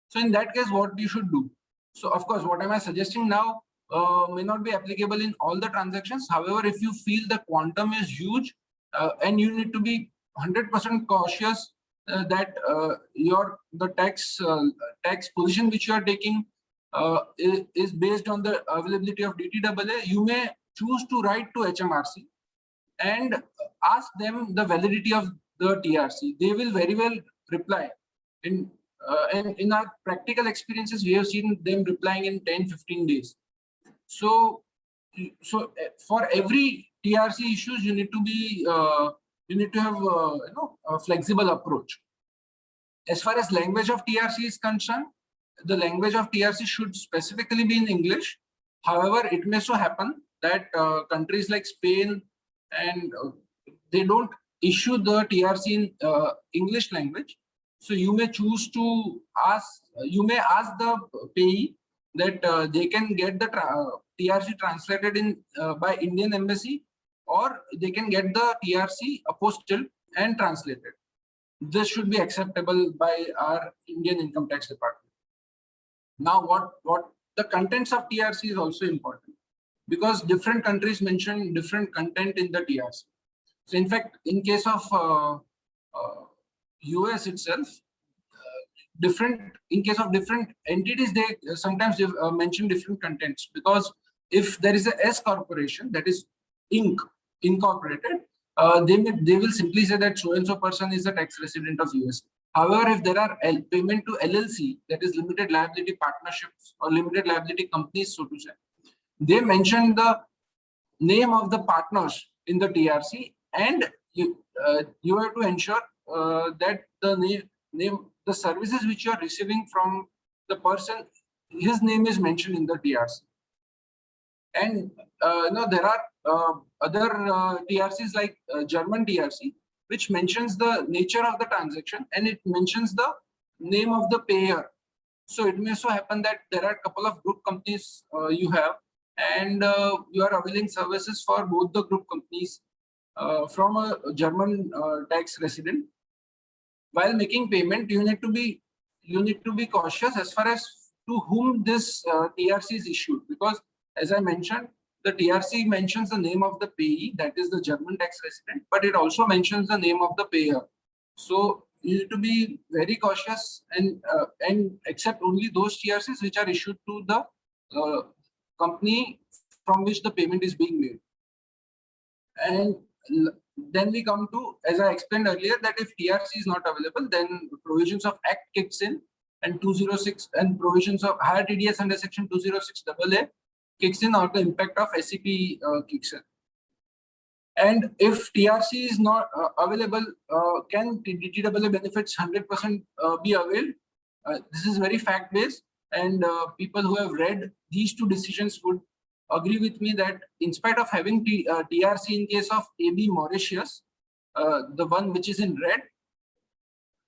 So in that case, what you should do? So of course, what am I suggesting now may not be applicable in all the transactions. However, if you feel the quantum is huge and you need to be 100% cautious that the tax position which you are taking is based on the availability of DTAA, you may choose to write to HMRC and ask them the validity of the TRC. They will very well reply. And in our practical experiences, we have seen them replying in 10-15 days. So for every TRC issues, you need to have a flexible approach. As far as language of TRC is concerned, the language of TRC should specifically be in English. However, it may so happen that countries like Spain and they don't issue the TRC in English language. So you may choose to ask the payee that they can get the TRC translated in by Indian Embassy, or they can get the TRC apostilled and translated. This should be acceptable by our Indian Income Tax Department. Now, what the contents of TRC is also important, because different countries mention different content in the TRC. So in fact, in case of US itself, in case of different entities, they sometimes mention different contents, because if there is a S corporation, that is incorporated, they will simply say that so and so person is a tax resident of US. However, if there are payment to LLC, that is limited liability partnerships or limited liability companies, so to say, they mention the name of the partners in the TRC, and you have to ensure that the services which you are receiving from the person, his name is mentioned in the TRC. And there are other TRCs like German TRC, which mentions the nature of the transaction and it mentions the name of the payer So it may so happen that there are a couple of group companies you have, and you are availing services for both the group companies from a German tax resident. While making payment, you need to be cautious as far as to whom this TRC is issued, because as I mentioned, the TRC mentions the name of the payee, that is the German tax resident, but it also mentions the name of the payer. So you need to be very cautious and accept only those TRCs which are issued to the company from which the payment is being made. And then we come to, as I explained earlier, that if TRC is not available, then provisions of Act kicks in, and 206 and provisions of higher TDS under section 206 AA kicks in, or the impact of SEP kicks in. And if TRC is not available, can DTAA benefits 100% be availed? This is very fact-based, and people who have read these two decisions would agree with me that in spite of having TRC in case of AB Mauritius, the one which is in red,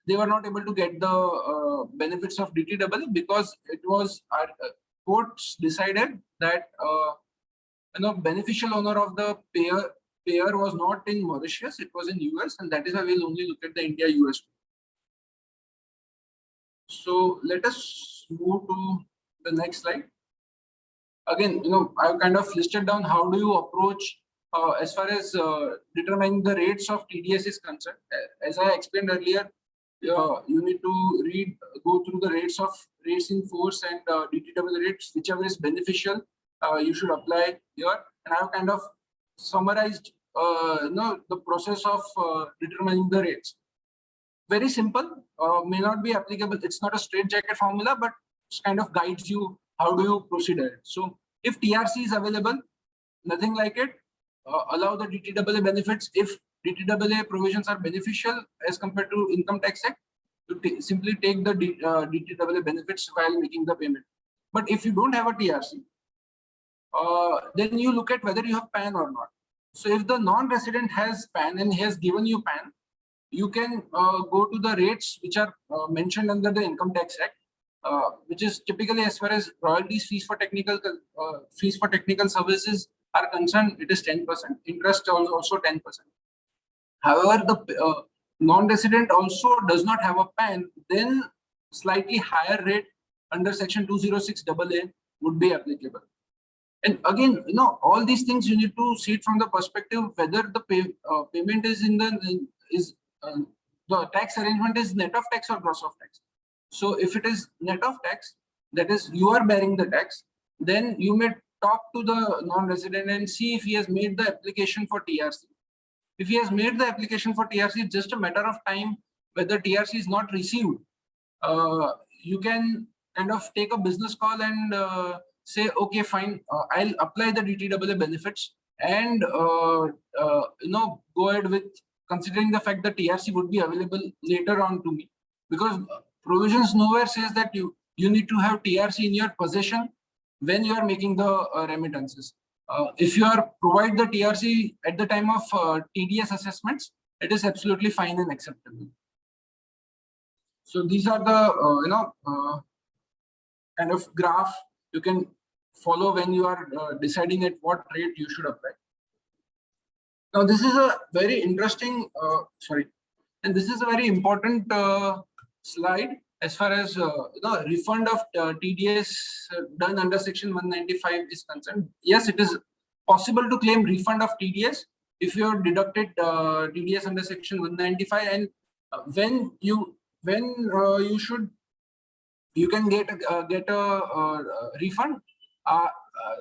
they were not able to get the benefits of DTAA because it was courts decided that beneficial owner of the payer was not in Mauritius, it was in US, and that is why we'll only look at the India-US. So let us move to the next slide. Again, I've kind of listed down how do you approach as far as determining the rates of TDS is concerned. As I explained earlier, you need to go through the rates in force and DTAA rates, whichever is beneficial, you should apply here. And I've kind of summarized the process of determining the rates. Very simple, may not be applicable. It's not a straight jacket formula, but it kind of guides you how do you proceed ahead. So if TRC is available, nothing like it, allow the DTAA benefits. If DTAA provisions are beneficial as compared to Income Tax Act, you simply take the DTAA benefits while making the payment. But if you don't have a TRC, then you look at whether you have PAN or not. So if the non-resident has PAN and he has given you PAN, you can go to the rates which are mentioned under the Income Tax Act, which is typically, as far as royalties, fees for technical services are concerned, it is 10%. Interest is also 10%. However, the non-resident also does not have a PAN, then slightly higher rate under section 206 AA would be applicable. And again, all these things you need to see it from the perspective whether the payment is the tax arrangement is net of tax or gross of tax. So if it is net of tax, that is you are bearing the tax, then you may talk to the non-resident and see if he has made the application for TRC. If he has made the application for TRC, it's just a matter of time whether TRC is not received. You can kind of take a business call and say, okay, fine, I'll apply the DTAA benefits and go ahead with considering the fact that TRC would be available later on to me, because provisions nowhere says that you need to have TRC in your possession when you are making the remittances. If you are provide the TRC at the time of TDS assessments, it is absolutely fine and acceptable. So these are the kind of graph you can follow when you are deciding at what rate you should apply. Now this is a very interesting and this is a very important slide as far as the refund of TDS done under section 195 is concerned. Yes, it is possible to claim refund of TDS if you have deducted TDS under section 195, and when you can get a refund.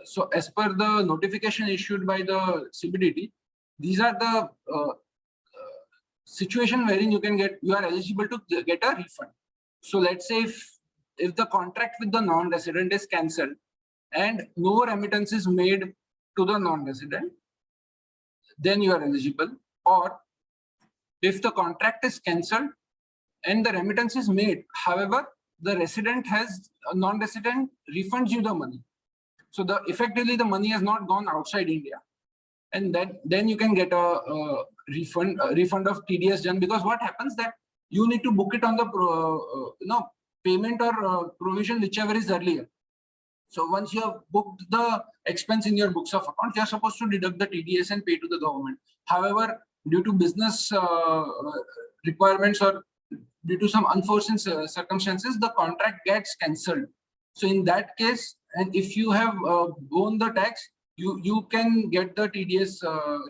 So as per the notification issued by the CBDT, these are the situation wherein you are eligible to get a refund. So let's say if the contract with the non-resident is cancelled and no remittance is made to the non-resident, then you are eligible. Or if the contract is cancelled and the remittance is made, however, the non-resident refunds you the money. So effectively the money has not gone outside India, and then you can get a refund of TDS done, because what happens that you need to book it on the payment or provision, whichever is earlier. So once you have booked the expense in your books of account, you are supposed to deduct the TDS and pay to the government. However, due to business requirements or due to some unforeseen circumstances, the contract gets cancelled. So in that case, and if you have borne the tax, you can get the TDS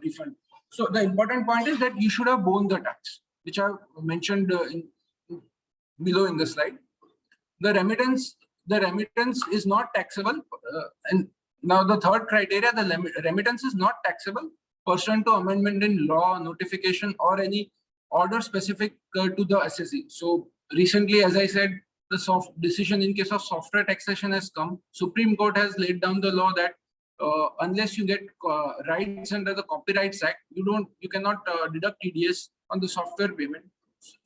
refund. So the important point is that you should have borne the tax, which I have mentioned below in the slide. The remittance is not taxable, and now the third criteria, the remittance is not taxable pursuant to amendment in law, notification, or any order specific to the assessee. So recently, as I said, the soft decision in case of software taxation has come. Supreme Court has laid down the law that unless you get rights under the Copyrights Act, you cannot deduct TDS on the software payment.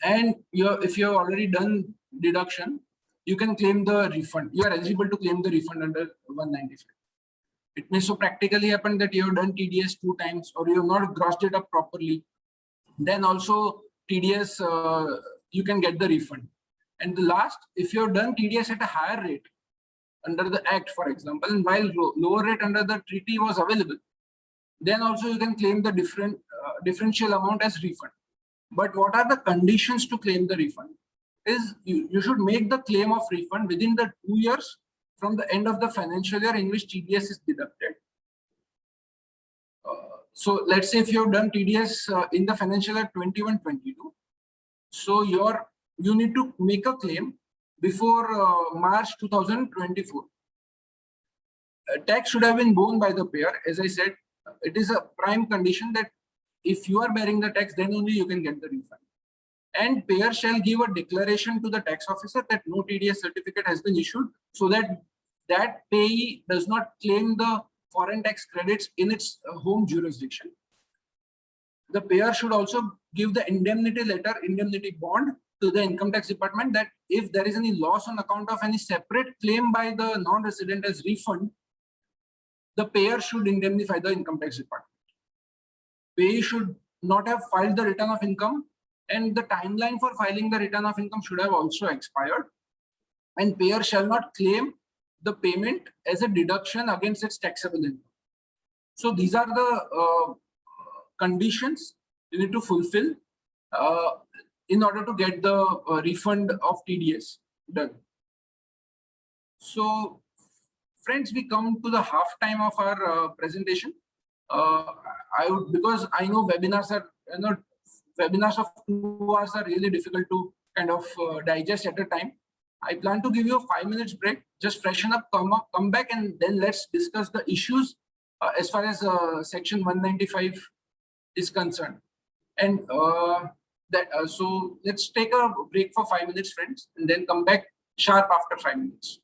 And if you have already done deduction, you can claim the refund. You are eligible to claim the refund under 195. It may so practically happen that you have done TDS 2 times or you have not grossed it up properly. Then also TDS, you can get the refund. And the last, if you have done TDS at a higher rate under the Act, for example, and while lower rate under the treaty was available, then also you can claim the differential amount as refund. But what are the conditions to claim the refund? Is you should make the claim of refund within the 2 years from the end of the financial year in which TDS is deducted. So let's say if you have done TDS in the financial year 21-22, so you need to make a claim before March 2024. Tax should have been borne by the payer. As I said, it is a prime condition that if you are bearing the tax, then only you can get the refund. And payer shall give a declaration to the tax officer that no TDS certificate has been issued, so that payee does not claim the foreign tax credits in its home jurisdiction. The payer should also give the indemnity letter, indemnity bond to the income tax department that if there is any loss on account of any separate claim by the non-resident as refund, the payer should indemnify the income tax department. Payee should not have filed the return of income, and the timeline for filing the return of income should have also expired. And payer shall not claim the payment as a deduction against its taxable income. So these are the conditions you need to fulfill in order to get the refund of TDS done. So friends, we come to the half time of our presentation. Because I know webinars are, webinars of 2 hours are really difficult to kind of digest at a time. I plan to give you a 5 minutes break, just freshen up, come back, and then let's discuss the issues as far as section 195 is concerned. And so let's take a break for 5 minutes, friends, and then come back sharp after 5 minutes.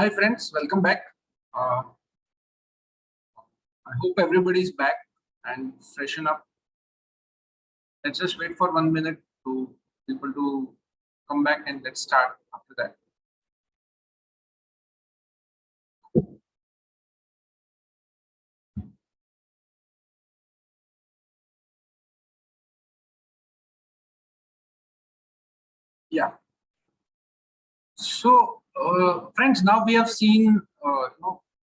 Hi friends, welcome back. I hope everybody is back and freshen up. Let's just wait for 1 minute to people to come back and let's start after that. Yeah. So, friends, now we have seen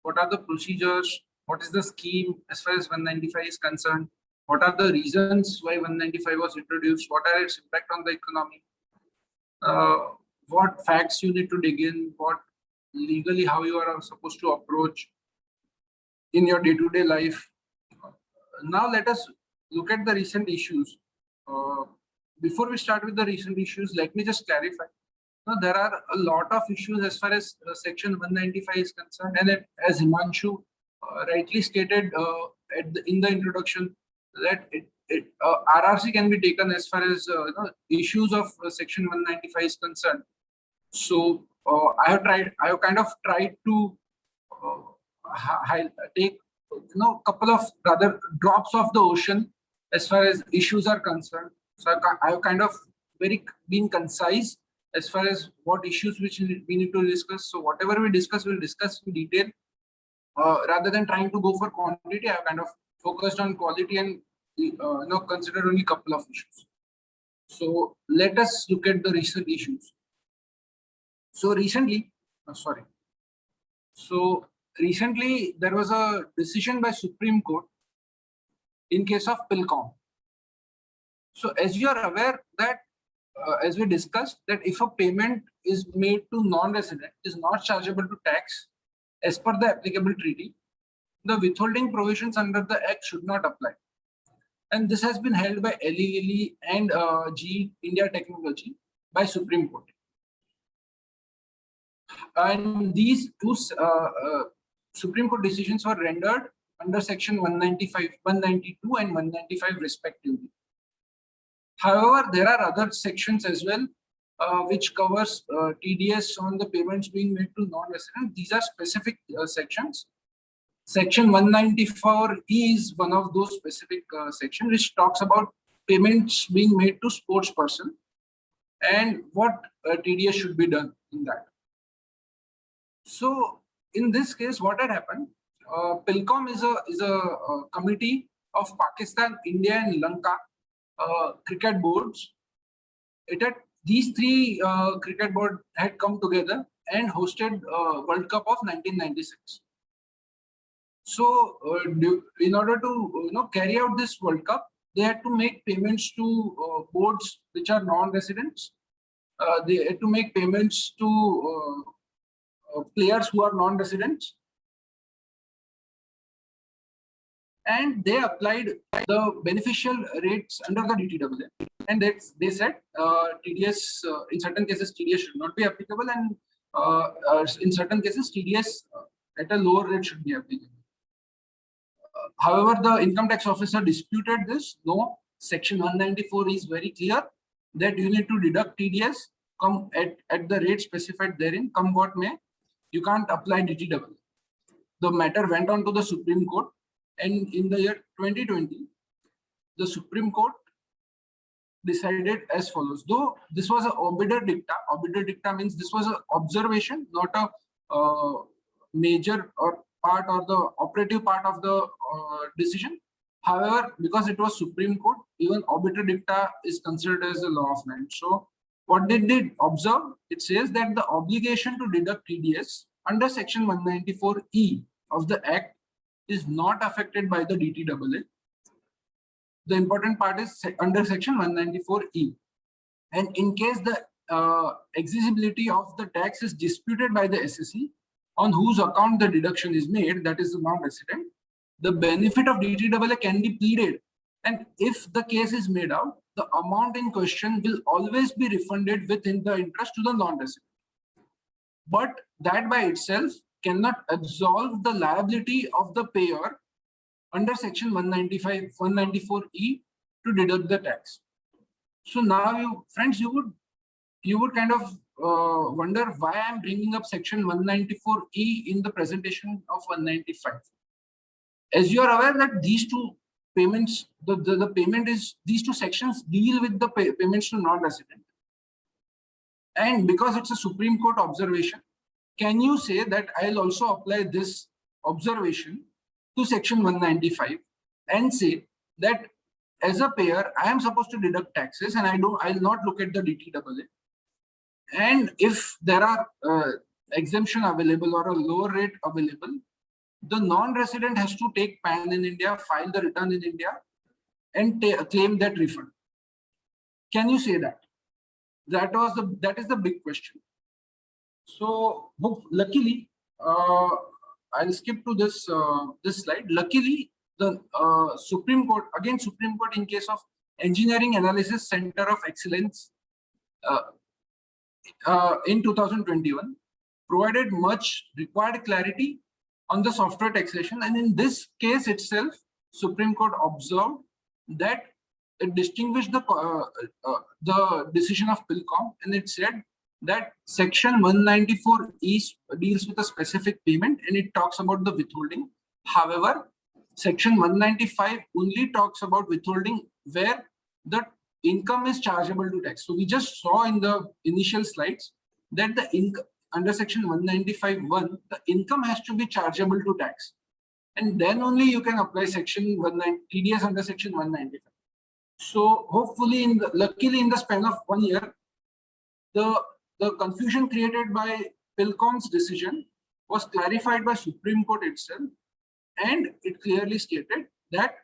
what are the procedures, what is the scheme as far as 195 is concerned, what are the reasons why 195 was introduced, what are its impact on the economy, what facts you need to dig in, what legally how you are supposed to approach in your day-to-day life. Now let us look at the recent issues. Before we start with the recent issues, let me just clarify. Now, there are a lot of issues as far as Section 195 is concerned, and as Himanshu rightly stated in the introduction, that RRC can be taken as far as issues of Section 195 is concerned. So I have kind of tried to take couple of rather drops of the ocean as far as issues are concerned. So I have kind of been concise as far as what issues which we need to discuss. So whatever we discuss, we'll discuss in detail. Rather than trying to go for quantity, I've kind of focused on quality and considered only a couple of issues. So let us look at the recent issues. So recently, there was a decision by Supreme Court in case of Pilcom. So as you are aware that as we discussed, that if a payment is made to non-resident, is not chargeable to tax as per the applicable treaty, the withholding provisions under the Act should not apply. And this has been held by LELE and GE India Technology by Supreme Court. And these two Supreme Court decisions were rendered under Section 195, 192 and 195 respectively. However, there are other sections as well which covers TDS on the payments being made to non-resident. These are specific sections. Section 194 is one of those specific sections which talks about payments being made to sports person and what TDS should be done in that. So in this case, what had happened? Pilcom is a committee of Pakistan, India, and Lanka cricket boards. These three cricket boards had come together and hosted World Cup of 1996. So in order to carry out this World Cup, they had to make payments to boards which are non-residents. They had to make payments to players who are non-residents, and they applied the beneficial rates under the DTAA. And they said TDS in certain cases TDS should not be applicable, and in certain cases TDS at a lower rate should be applicable. However, the income tax officer disputed this. No, Section 194 is very clear that you need to deduct TDS come at the rate specified therein, come what may. You can't apply DTAA. The matter went on to the Supreme Court, and in the year 2020, the Supreme Court decided as follows. Though this was an obiter dicta means this was an observation, not a major or part or the operative part of the decision. However, because it was Supreme Court, even obiter dicta is considered as a law of land. So what they did observe, it says that the obligation to deduct TDS under Section 194E of the Act is not affected by the DTAA. The important part is under Section 194E. And in case the exigibility of the tax is disputed by the SSE, on whose account the deduction is made, that is the non-resident, the benefit of DTAA can be pleaded. And if the case is made out, the amount in question will always be refunded within the interest to the non-resident. But that by itself cannot absolve the liability of the payer under Section 194E to deduct the tax. So now, friends, you would kind of wonder why I'm bringing up section 194E in the presentation of 195. As you are aware that these two payments, the payment is, these two sections deal with the payments to non-resident. And because it's a Supreme Court observation, can you say that I'll also apply this observation to section 195 and say that as a payer, I am supposed to deduct taxes and I'll not look at the DTAA. And if there are exemption available or a lower rate available, the non-resident has to take PAN in India, file the return in India, and claim that refund. Can you say that? That is the big question. So luckily, I'll skip to this this slide. Luckily, the Supreme Court in case of Engineering Analysis Center of Excellence in 2021 provided much required clarity on the software taxation, and in this case itself, Supreme Court observed that it distinguished the decision of PILCOM, and it said that section 194 deals with a specific payment and it talks about the withholding. However, section 195 only talks about withholding where the income is chargeable to tax. So we just saw in the initial slides that the income under section 195(1), the income has to be chargeable to tax, and then only you can apply section 19 TDS under section 195. So hopefully, luckily in the span of 1 year, the confusion created by PILCOM's decision was clarified by Supreme Court itself, and it clearly stated that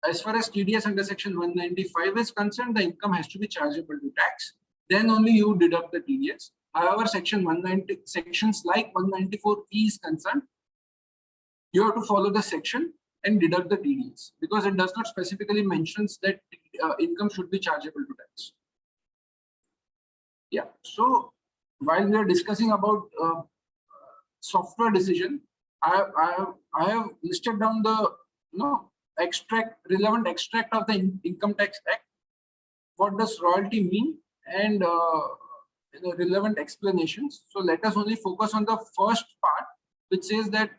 as far as TDS under section 195 is concerned, the income has to be chargeable to tax. Then only you deduct the TDS. However, sections like 194E is concerned, you have to follow the section and deduct the TDS because it does not specifically mentions that income should be chargeable to tax. Yeah. So while we are discussing about software decision, I have listed down the relevant extract of the Income Tax Act. What does royalty mean, and relevant explanations. So let us only focus on the first part, which says that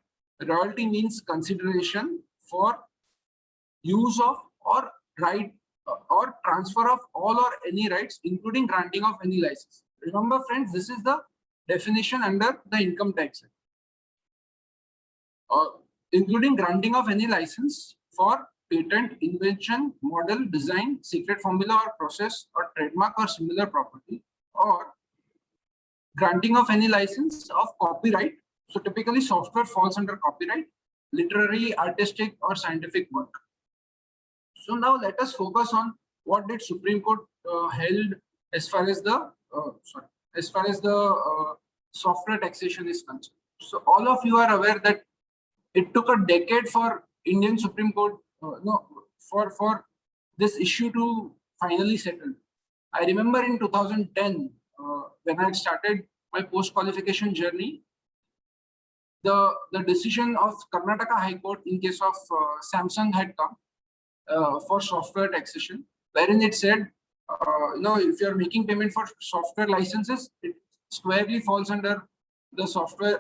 royalty means consideration for use of or right or transfer of all or any rights, including granting of any license. Remember, friends, this is the definition under the Income Tax Act. Including granting of any license for patent, invention, model, design, secret formula or process or trademark or similar property, or granting of any license of copyright. So typically software falls under copyright, literary, artistic or scientific work. So now let us focus on what did Supreme Court held as far as the software taxation is concerned. So all of you are aware that it took a decade for Indian Supreme Court for this issue to finally settle. I remember in 2010 when I started my post-qualification journey, the decision of Karnataka High Court in case of Samsung had come for software taxation, wherein it said, if you are making payment for software licenses, it squarely falls under the software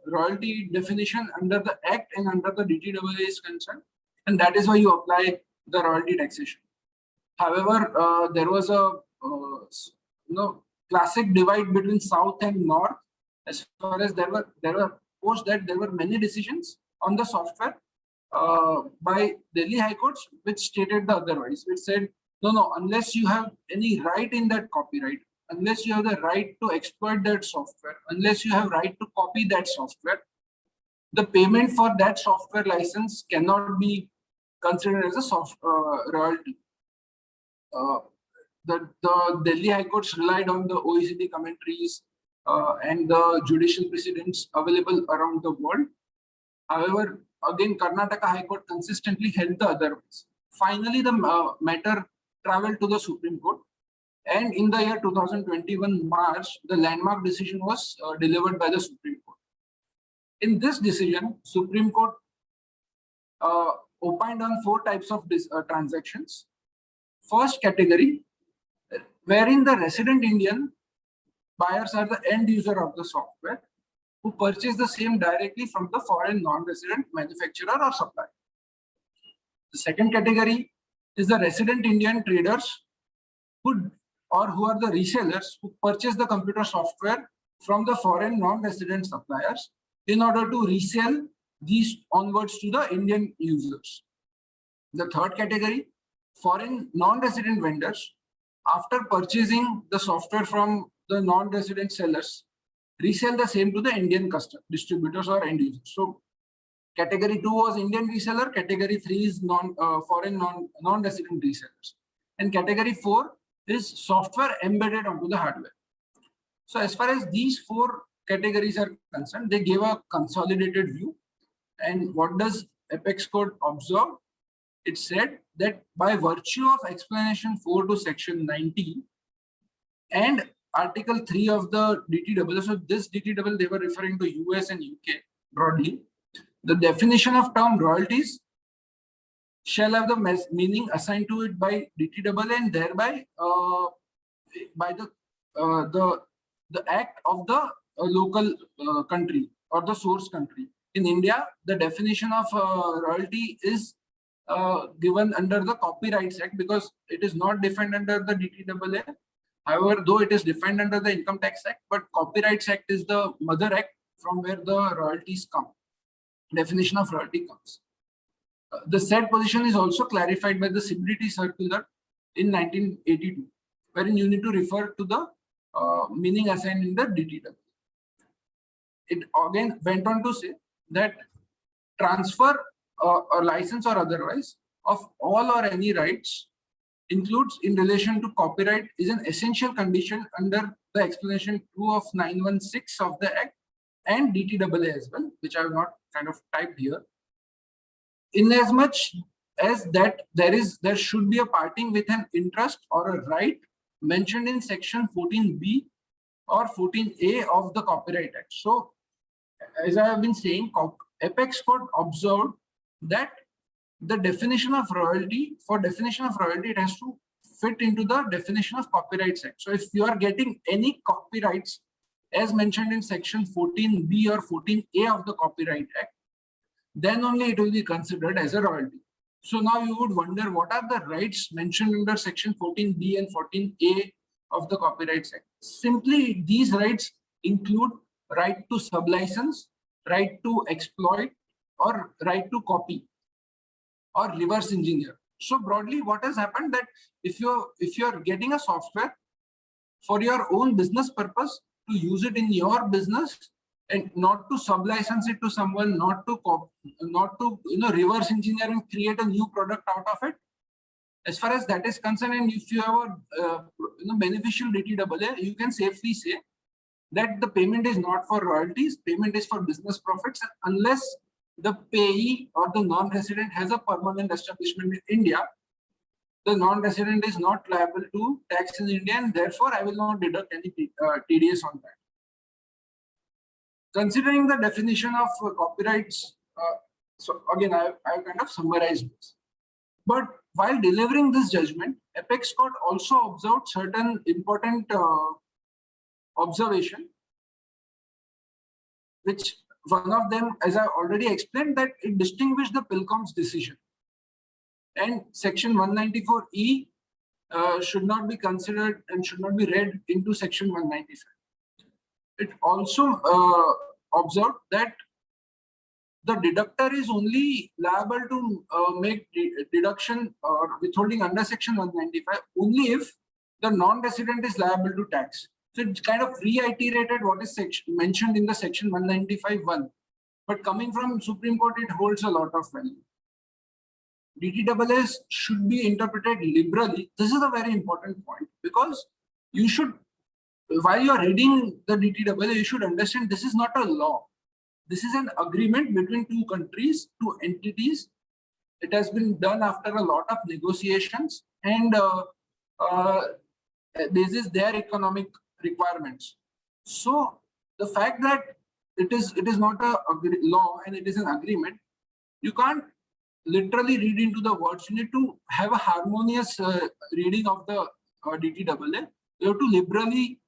royalty definition under the Act and under the DTAA is concerned, and that is why you apply the royalty taxation. However, there was a classic divide between South and North, as far as there were post that there were many decisions on the software by Delhi High Courts, which stated the otherwise. It said, no, unless you have any right in that copyright, unless you have the right to exploit that software, unless you have right to copy that software, the payment for that software license cannot be considered as a royalty. The Delhi High Courts relied on the OECD commentaries and the judicial precedents available around the world. However, again, Karnataka High Court consistently held the otherwise. Finally, the matter traveled to the Supreme Court, and in the year 2021 March, the landmark decision was delivered by the Supreme Court. In this decision, Supreme Court opined on 4 types of transactions. First category, wherein the resident Indian buyers are the end user of the software who purchase the same directly from the foreign non-resident manufacturer or supplier. The second category is the resident Indian traders who are the resellers who purchase the computer software from the foreign non-resident suppliers in order to resell these onwards to the Indian users. The third category, foreign non-resident vendors, after purchasing the software from the non-resident sellers, resell the same to the Indian customer, distributors or end users. So category 2 was Indian reseller, category 3 is foreign non-resident resellers, and category 4 is software embedded onto the hardware. So as far as these 4 categories are concerned, they gave a consolidated view. And what does Apex Code observe? It said that by virtue of explanation 4 to section 19 and article 3 of the DTAA, so this DTAA they were referring to US and UK broadly, the definition of term royalties shall have the meaning assigned to it by DTAA and thereby by the act of the local country or the source country. In India, the definition of royalty is given under the Copyrights Act because it is not defined under the DTAA. However, though it is defined under the Income Tax Act, but Copyrights Act is the mother act from where the royalties come. Definition of royalty comes. The said position is also clarified by the Stability Circular in 1982, wherein you need to refer to the meaning assigned in the DTAA. It again went on to say that transfer or license or otherwise of all or any rights includes in relation to copyright is an essential condition under the explanation 2 of 916 of the Act and DTAA as well, which I have not kind of typed here. Inasmuch as that there should be a parting with an interest or a right mentioned in section 14B or 14A of the Copyright Act. So, as I have been saying, Apex Code observed that the definition of royalty, it has to fit into the definition of Copyrights Act. So if you are getting any copyrights as mentioned in section 14B or 14A of the Copyright Act, then only it will be considered as a royalty. So now you would wonder, what are the rights mentioned under section 14B and 14A of the Copyrights Act? Simply, these rights include right to sublicense, right to exploit, or right to copy or reverse engineer. So broadly, what has happened that if you're getting a software for your own business purpose to use it in your business and not to sublicense it to someone, not to reverse engineer and create a new product out of it, as far as that is concerned, and if you have a beneficial DTAA, you can safely say that the payment is not for royalties, payment is for business profits, unless the payee or the non-resident has a permanent establishment in India. The non-resident is not liable to tax in India, and therefore I will not deduct any TDS on that. Considering the definition of copyrights, so again, I have kind of summarized this. But while delivering this judgment, Apex Code also observed certain important observation, which one of them, as I already explained, that it distinguished the Pilcom's decision. And section 194E should not be considered and should not be read into section 195. It also observed that the deductor is only liable to make deduction or withholding under section 195 only if the non-resident is liable to tax. So it kind of reiterated what is mentioned in the section 195(1). But coming from Supreme Court, it holds a lot of value. DTAA should be interpreted liberally. This is a very important point because you should, while you are reading the DTAA, you should understand this is not a law. This is an agreement between two countries, two entities. It has been done after a lot of negotiations, and this is their economic requirements. So the fact that it is not a law and it is an agreement, you can't literally read into the words. You need to have a harmonious reading of the DTAA. You have to liberally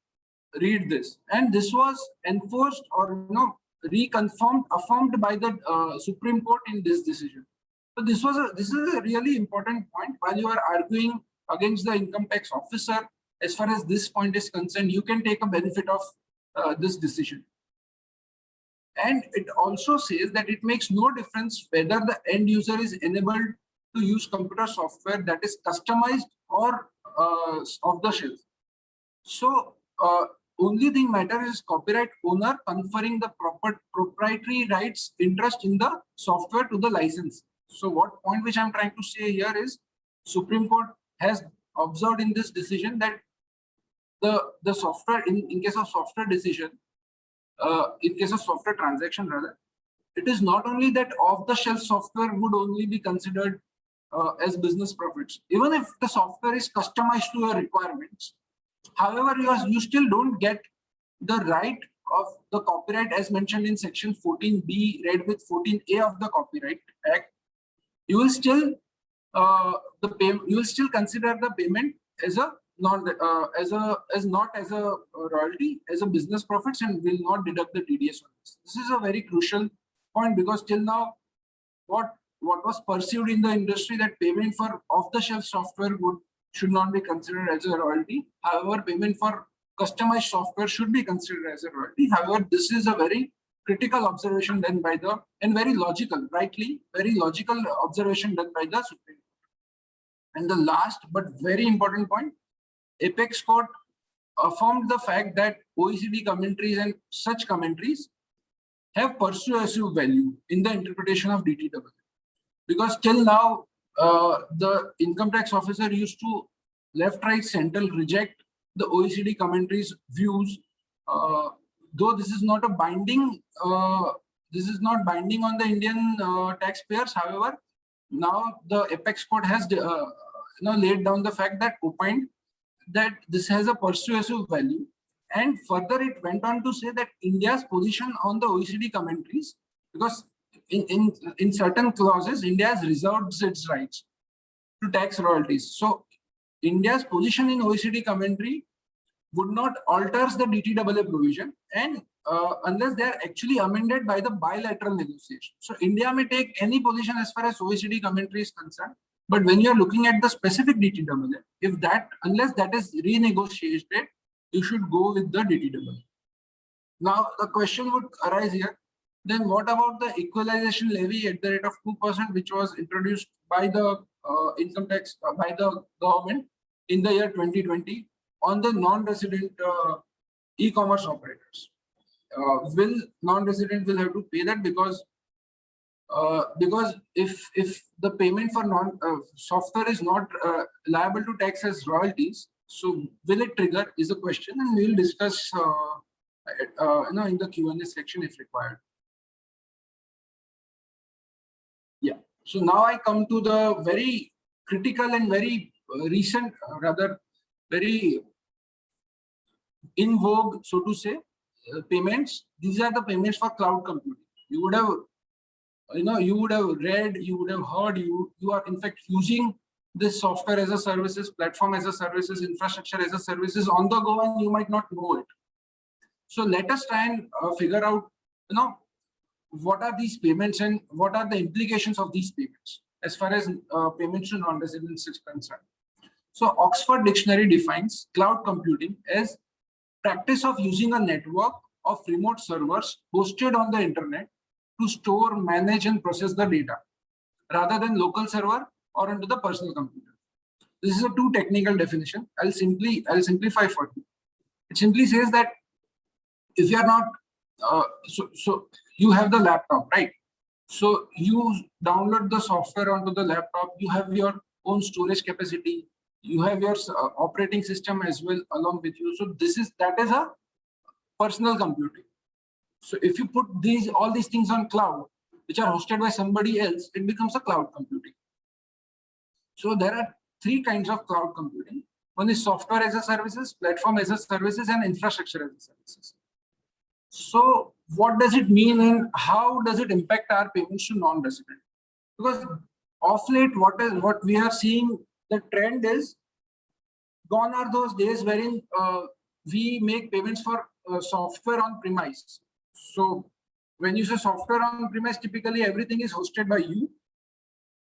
read this, and this was enforced or affirmed by the Supreme Court in this decision. So this is a really important point. While you are arguing against the income tax officer, as far as this point is concerned, you can take a benefit of this decision. And it also says that it makes no difference whether the end user is enabled to use computer software that is customized or off the shelf. So only thing matters is copyright owner conferring the proper proprietary rights interest in the software to the license. So what point which I'm trying to say here is Supreme Court has observed in this decision that the software in case of software decision, in case of software transaction rather, it is not only that off-the-shelf software would only be considered as business profits. Even if the software is customized to your requirements, however, you still don't get the right of the copyright as mentioned in section 14B read with 14A of the Copyright Act. You will still consider the payment as a not as a royalty, as a business profits, and will not deduct the TDS on this. This is a very crucial point, because till now what was perceived in the industry that payment for off-the-shelf software should not be considered as a royalty. However, payment for customized software should be considered as a royalty. However, this is a very critical observation done by the, and very logical, rightly, very logical observation done by the Supreme Court. And the last but very important point, Apex Court affirmed the fact that OECD commentaries and such commentaries have persuasive value in the interpretation of DTW. Because till now, the income tax officer used to left, right, central reject the OECD commentaries views, though this is not a binding, this is not binding on the Indian taxpayers. However, now the Apex Court has laid down the fact that opined that this has a persuasive value, and further it went on to say that India's position on the OECD commentaries, because in certain clauses India has reserved its rights to tax royalties. So India's position in OECD commentary would not alter the DTAA provision, and unless they are actually amended by the bilateral negotiation. So India may take any position as far as OECD commentary is concerned, but when you are looking at the specific DTAA, if that, unless that is renegotiated, you should go with the DTAA. Now the question would arise here, then what about the equalization levy at the rate of 2%, which was introduced by the income tax by the government in the year 2020 on the non-resident e-commerce operators? Will non-resident will have to pay that, because if the payment for software is not liable to tax as royalties, so will it trigger is a question, and we will discuss in the Q&A section if required. Yeah. So now I come to the very critical and very recent, rather very in vogue, so to say, payments. These are the payments for cloud computing. You would have, you would have read, you would have heard, you are in fact using this software as a services, platform as a services, infrastructure as a services on the go, and you might not know it. So let us try and figure out, what are these payments and what are the implications of these payments as far as payments to non-residents is concerned. So Oxford Dictionary defines cloud computing as practice of using a network of remote servers hosted on the internet to store, manage, and process the data, rather than local server or onto the personal computer. This is a too technical definition. I'll simplify for you. It simply says that if you are not, so you have the laptop, right? So you download the software onto the laptop. You have your own storage capacity. You have your operating system as well along with you. So that is a personal computing. So if you put all these things on cloud, which are hosted by somebody else, it becomes a cloud computing. So there are three kinds of cloud computing. One is software as a services, platform as a services, and infrastructure as a services. So what does it mean, and how does it impact our payments to non-resident? Because of late, what we are seeing, the trend is, gone are those days wherein we make payments for software on premise. So when you say software on premise, typically everything is hosted by you.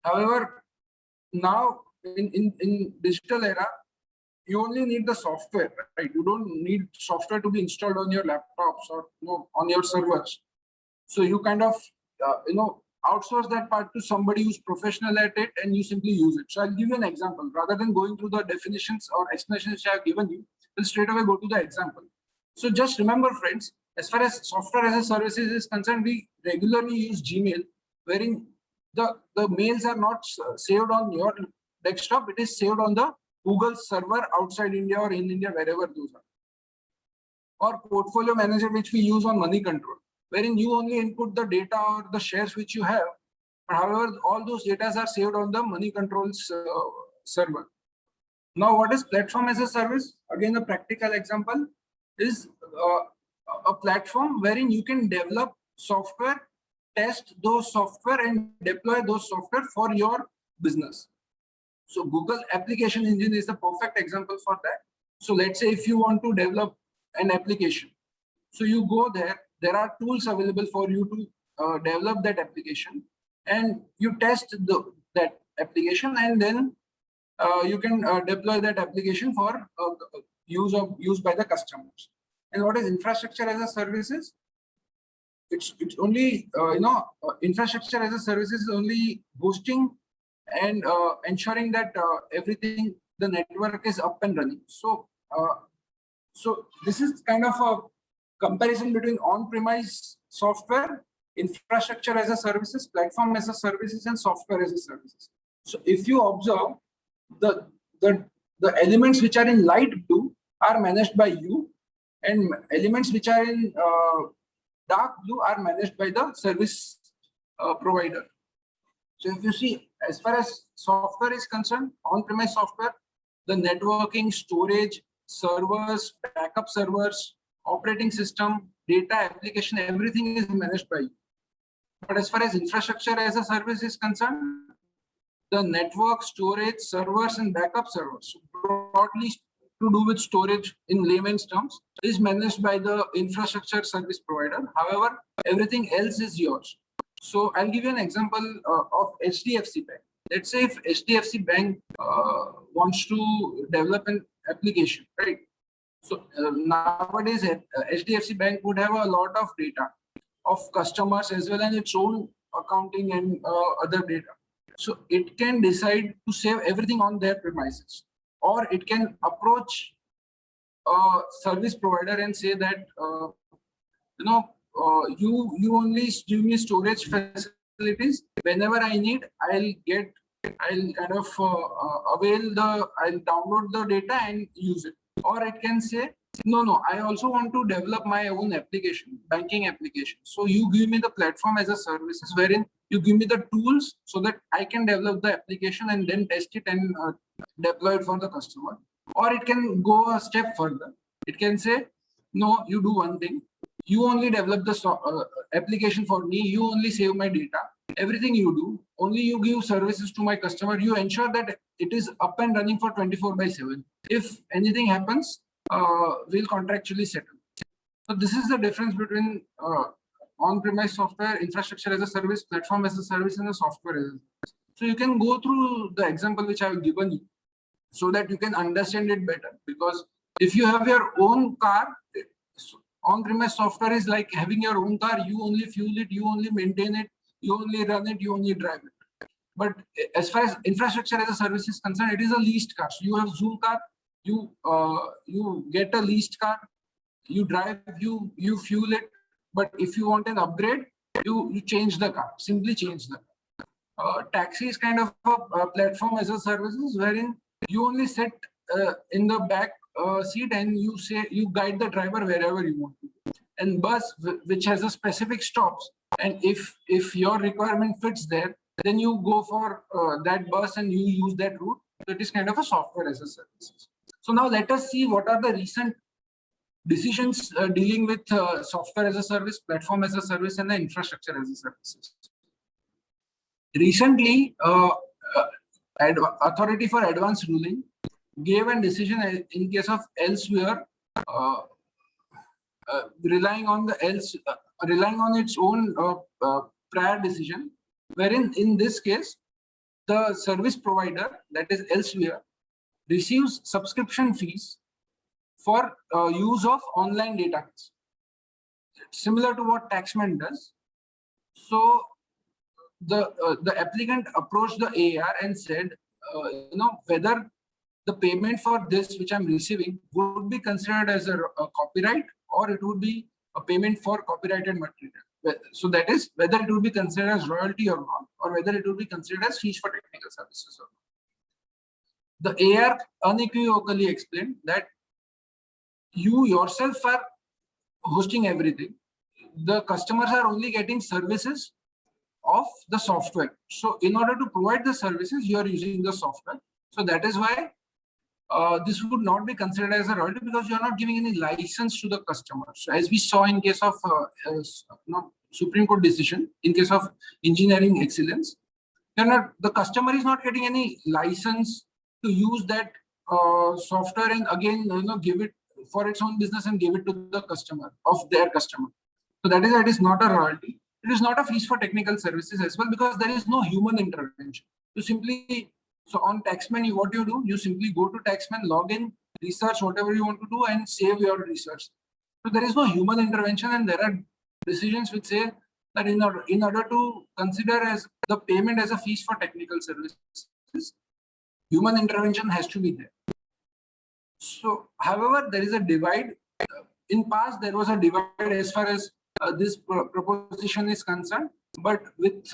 However, now in digital era, you only need the software, right? You don't need software to be installed on your laptops or on your servers. So you kind of outsource that part to somebody who's professional at it, and you simply use it. So I'll give you an example. Rather than going through the definitions or explanations I have given you, we'll straight away go to the example. So just remember, friends, as far as software as a services is concerned, we regularly use Gmail, wherein the mails are not saved on your desktop. It is saved on the Google server outside India or in India, wherever those are. Or portfolio manager, which we use on money control, wherein you only input the data or the shares which you have. However, all those data are saved on the money controls server. Now, what is platform as a service? Again, a practical example is a platform wherein you can develop software, test those software, and deploy those software for your business. So Google application engine is the perfect example for that. So let's say if you want to develop an application, so you go there, there are tools available for you to develop that application, and you test that application, and then you can deploy that application for use by the customers. And what is infrastructure as a services? It's only infrastructure as a service is only hosting and ensuring that everything, the network is up and running. So this is kind of a comparison between on-premise software, infrastructure as a services, platform as a services, and software as a services. So if you observe, the elements which are in light blue are managed by you, and elements which are in dark blue are managed by the service provider. So if you see, as far as software is concerned, on-premise software, the networking, storage, servers, backup servers, operating system, data application, everything is managed by you. But as far as infrastructure as a service is concerned, the network, storage, servers, and backup servers, broadly to do with storage in layman's terms, is managed by the infrastructure service provider. However, everything else is yours. So I'll give you an example of HDFC Bank. Let's say if HDFC Bank wants to develop an application, right? So nowadays, HDFC Bank would have a lot of data of customers as well as its own accounting and other data. So it can decide to save everything on their premises, or it can approach a service provider and say that you only give me storage facilities. Whenever I need, I'll kind of I'll download the data and use it. Or it can say, no, I also want to develop my own application, banking application. So you give me the platform as a service, wherein you give me the tools so that I can develop the application and then test it and deploy it for the customer. Or it can go a step further. It can say, no, you do one thing. You only develop the application for me. You only save my data. Everything you do, only you give services to my customer. You ensure that it is up and running for 24/7. If anything happens, we'll contractually settle. So this is the difference between on-premise software, infrastructure as a service, platform as a service, and the software as a service. So you can go through the example which I have given you so that you can understand it better. Because if you have your own car, on-premise software is like having your own car. You only fuel it, you only maintain it, you only run it, you only drive it. But as far as infrastructure as a service is concerned, it is a leased car. So you have Zoom car, you get a leased car, you drive, you fuel it. But if you want an upgrade, you change the car, simply change the car. Taxi is kind of a platform as a services wherein you only sit in the back seat and you guide the driver wherever you want to. And bus, which has a specific stops, and if your requirement fits there, then you go for that bus and you use that route. So it is kind of a software as a service. So now let us see what are the recent decisions dealing with software as a service, platform as a service, and the infrastructure as a service. Recently, Authority for Advanced Ruling gave a decision in case of elsewhere uh, relying on its own prior decision, wherein in this case, the service provider, that is elsewhere, receives subscription fees for use of online database, similar to what taxman does. So the applicant approached the AAR and said, whether the payment for this which I'm receiving would be considered as a copyright, or it would be a payment for copyrighted material. So that is whether it would be considered as royalty or not, or whether it would be considered as fees for technical services or not. The AAR unequivocally explained that you yourself are hosting everything. The customers are only getting services of the software. So in order to provide the services, you are using the software. So that is why this would not be considered as a royalty, because you are not giving any license to the customer. So as we saw in case of Supreme Court decision, in case of engineering excellence, the customer is not getting any license to use that software and again give it for its own business and give it to the customer of their customer. So that is not a royalty. It is not a fees for technical services as well, because there is no human intervention. You simply, so on Taxman, what you do, you simply go to Taxman, log in, research whatever you want to do and save your research. So there is no human intervention, and there are decisions which say that in order to consider as the payment as a fees for technical services, human intervention has to be there. So, however, there is a divide. In past, there was a divide as far as this proposition is concerned, but with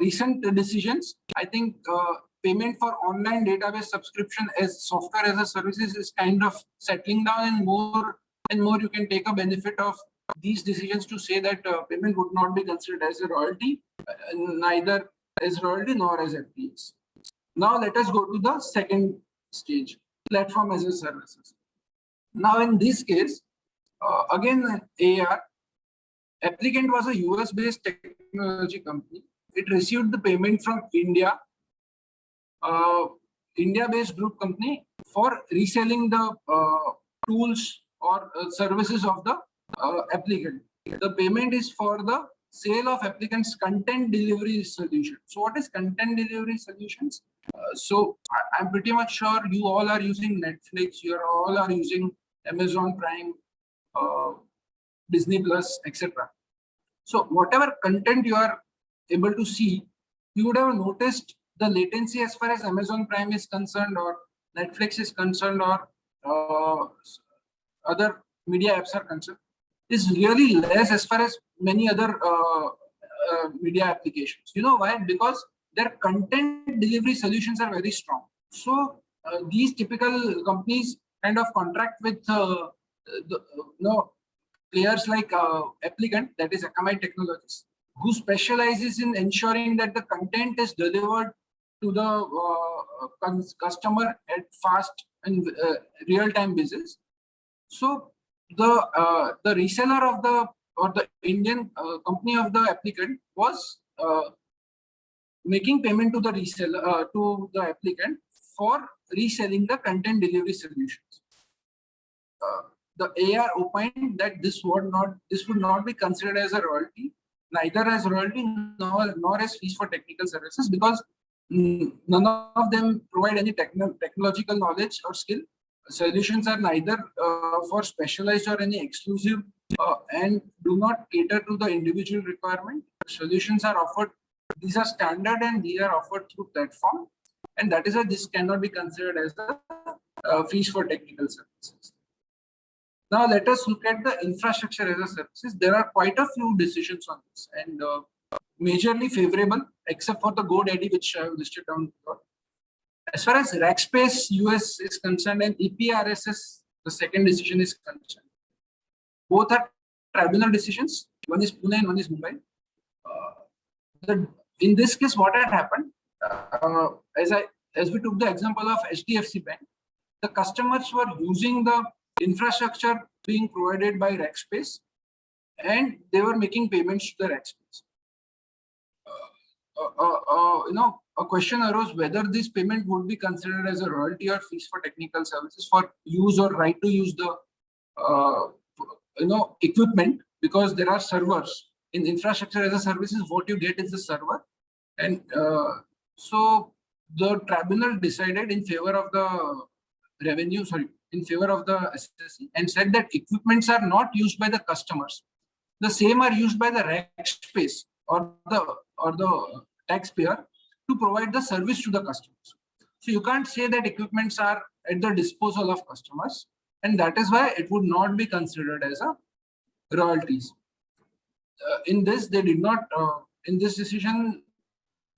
recent decisions, I think payment for online database subscription as software as a services is kind of settling down, and more you can take a benefit of these decisions to say that payment would not be considered as a royalty, neither as royalty nor as FTS. Now let us go to the second stage, platform as a services. Now in this case, again AAR, applicant was a US-based technology company. It received the payment from India-based group company for reselling the tools or services of the applicant. The payment is for the sale of applicant's content delivery solution. So what is content delivery solutions? So I'm pretty much sure you all are using Netflix, you all are using Amazon Prime, Disney Plus, etc. So whatever content you are able to see, you would have noticed the latency as far as Amazon Prime is concerned, or Netflix is concerned, or other media apps are concerned, is really less as far as many other media applications. You know why? Because their content delivery solutions are very strong. So these typical companies kind of contract with players like applicant, that is Akamai Technologies, who specializes in ensuring that the content is delivered to the customer at fast and real-time basis. So the reseller of the Indian company of the applicant was making payment to the reseller to the applicant for reselling the content delivery solutions. The AAR opined that this would not be considered as a royalty, neither as royalty nor as fees for technical services, because none of them provide any technological knowledge or skill. Solutions are neither for specialized or any exclusive and do not cater to the individual requirement. Solutions are offered, these are standard and these are offered through platform, and that is why this cannot be considered as the fees for technical services. Now let us look at the infrastructure as a services. There are quite a few decisions on this, and majorly favorable, except for the GoDaddy, which I have listed down before. As far as Rackspace US is concerned and EPRSS, the second decision is concerned, both are tribunal decisions. One is Pune and one is Mumbai. In this case, what had happened, as we took the example of HDFC Bank, the customers were using the infrastructure being provided by Rackspace, and they were making payments to the Rackspace. A question arose whether this payment would be considered as a royalty or fees for technical services for use or right to use the equipment, because there are servers. In infrastructure as a services, what you get is the server. And so the tribunal decided in favor of the in favor of the SSC, and said that equipments are not used by the customers. The same are used by the rack space or the taxpayer to provide the service to the customers. So you can't say that equipments are at the disposal of customers, and that is why it would not be considered as a royalties. In this, they did not. In this decision,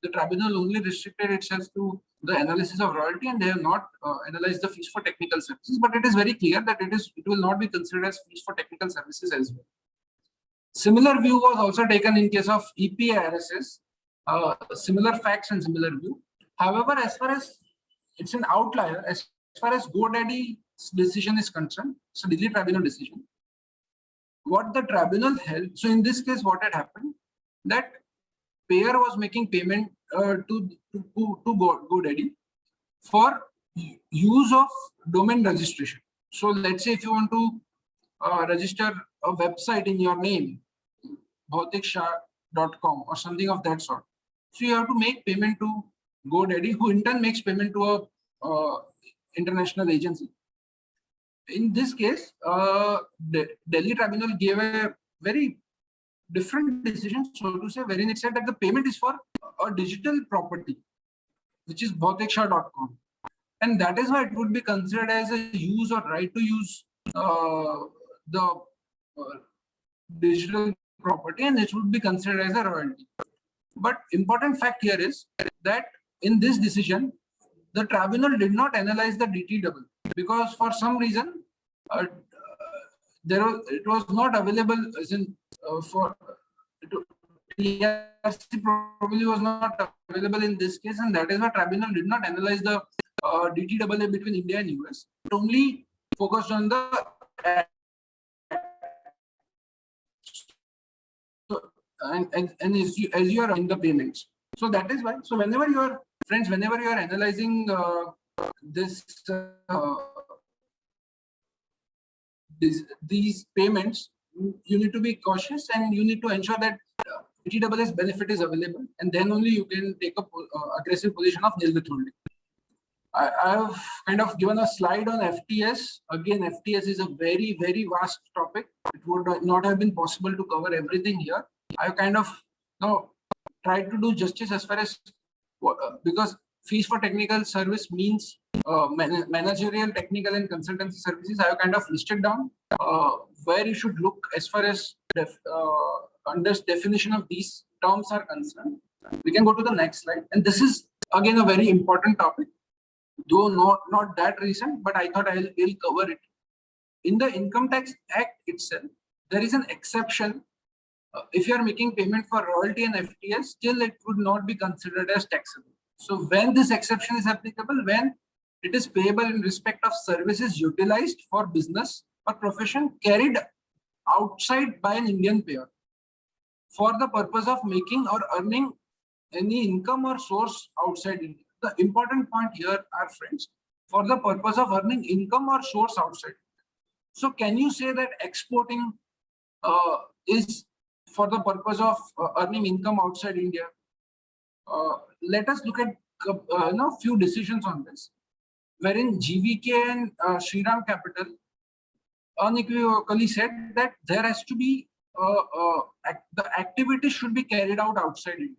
the tribunal only restricted itself to the analysis of royalty, and they have not analyzed the fees for technical services. But it is very clear that it will not be considered as fees for technical services as well. Similar view was also taken in case of EPRSS. Similar facts and similar view. However, as far as it's an outlier, as far as GoDaddy's decision is concerned, it's a Delhi tribunal decision. What the tribunal held, so in this case, what had happened, that payer was making payment to GoDaddy for use of domain registration. So let's say if you want to register a website in your name, Bhautiksha.com or something of that sort. So you have to make payment to GoDaddy, who in turn makes payment to a international agency. In this case, the Delhi tribunal gave a very different decision, so to say, wherein it said that the payment is for a digital property, which is Bhautiksha.com. And that is why it would be considered as a use or right to use the digital property, and it would be considered as a royalty. But important fact here is that in this decision, the tribunal did not analyze the DT double, because for some reason it was not available, as in for TRC probably was not available in this case, and that is why tribunal did not analyze the DT double A between India and US. It only focused on the and as you are in the payments. So that is why. So whenever you are friends, whenever you are analyzing these payments, you need to be cautious and you need to ensure that TDS benefit is available, and then only you can take a aggressive position of nil withholding. I have kind of given a slide on FTS. Again, FTS is a very, very vast topic. It would not have been possible to cover everything here. I kind of tried to do justice as far as because fees for technical service means managerial, technical, and consultancy services. I have kind of listed down where you should look as far as under definition of these terms are concerned. We can go to the next slide, and this is again a very important topic, though not that recent, but I thought will cover it. In the Income Tax Act itself, there is an exception. If you are making payment for royalty and FTS, still it would not be considered as taxable. So when this exception is applicable, when it is payable in respect of services utilized for business or profession carried outside by an Indian payer for the purpose of making or earning any income or source outside India. The important point here are, friends, for the purpose of earning income or source outside. So can you say that exporting is for the purpose of earning income outside India? Let us look at few decisions on this, wherein GVK and Shriram Capital unequivocally said that there has to be the activities should be carried out outside India.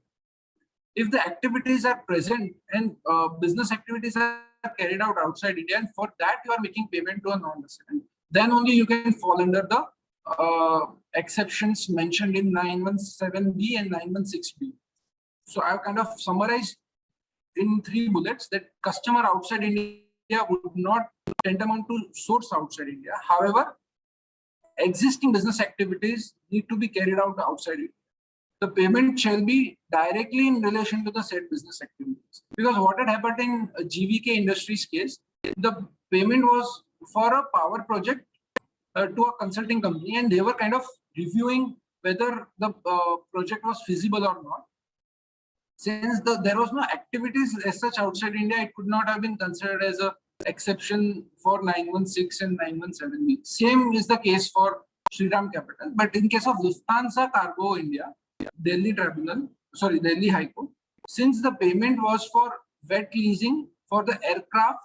If the activities are present and business activities are carried out outside India, and for that you are making payment to a non-resident, then only you can fall under the exceptions mentioned in 917B and 916B. So I have kind of summarized in 3 bullets that customer outside India would not tantamount to source outside India. However, existing business activities need to be carried out outside India. The payment shall be directly in relation to the said business activities. Because what had happened in GVK Industries case, the payment was for a power project to a consulting company, and they were kind of reviewing whether the project was feasible or not. Since there was no activities as such outside India, it could not have been considered as a exception for 916 and 917B. Same is the case for Shriram Capital, but in case of Lufthansa Cargo India, Delhi High Court, since the payment was for wet leasing for the aircraft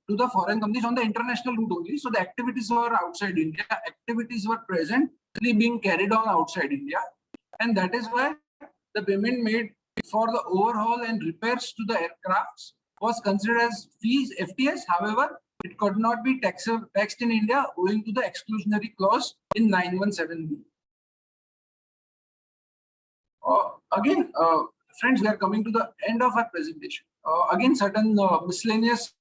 to the foreign companies on the international route only, so the activities were outside India, activities were presently being carried on outside India, and that is why the payment made for the overhaul and repairs to the aircrafts was considered as fees FTS. However, it could not be taxed in India owing to the exclusionary clause in 917B. Again, friends, we are coming to the end of our presentation. Again, certain miscellaneous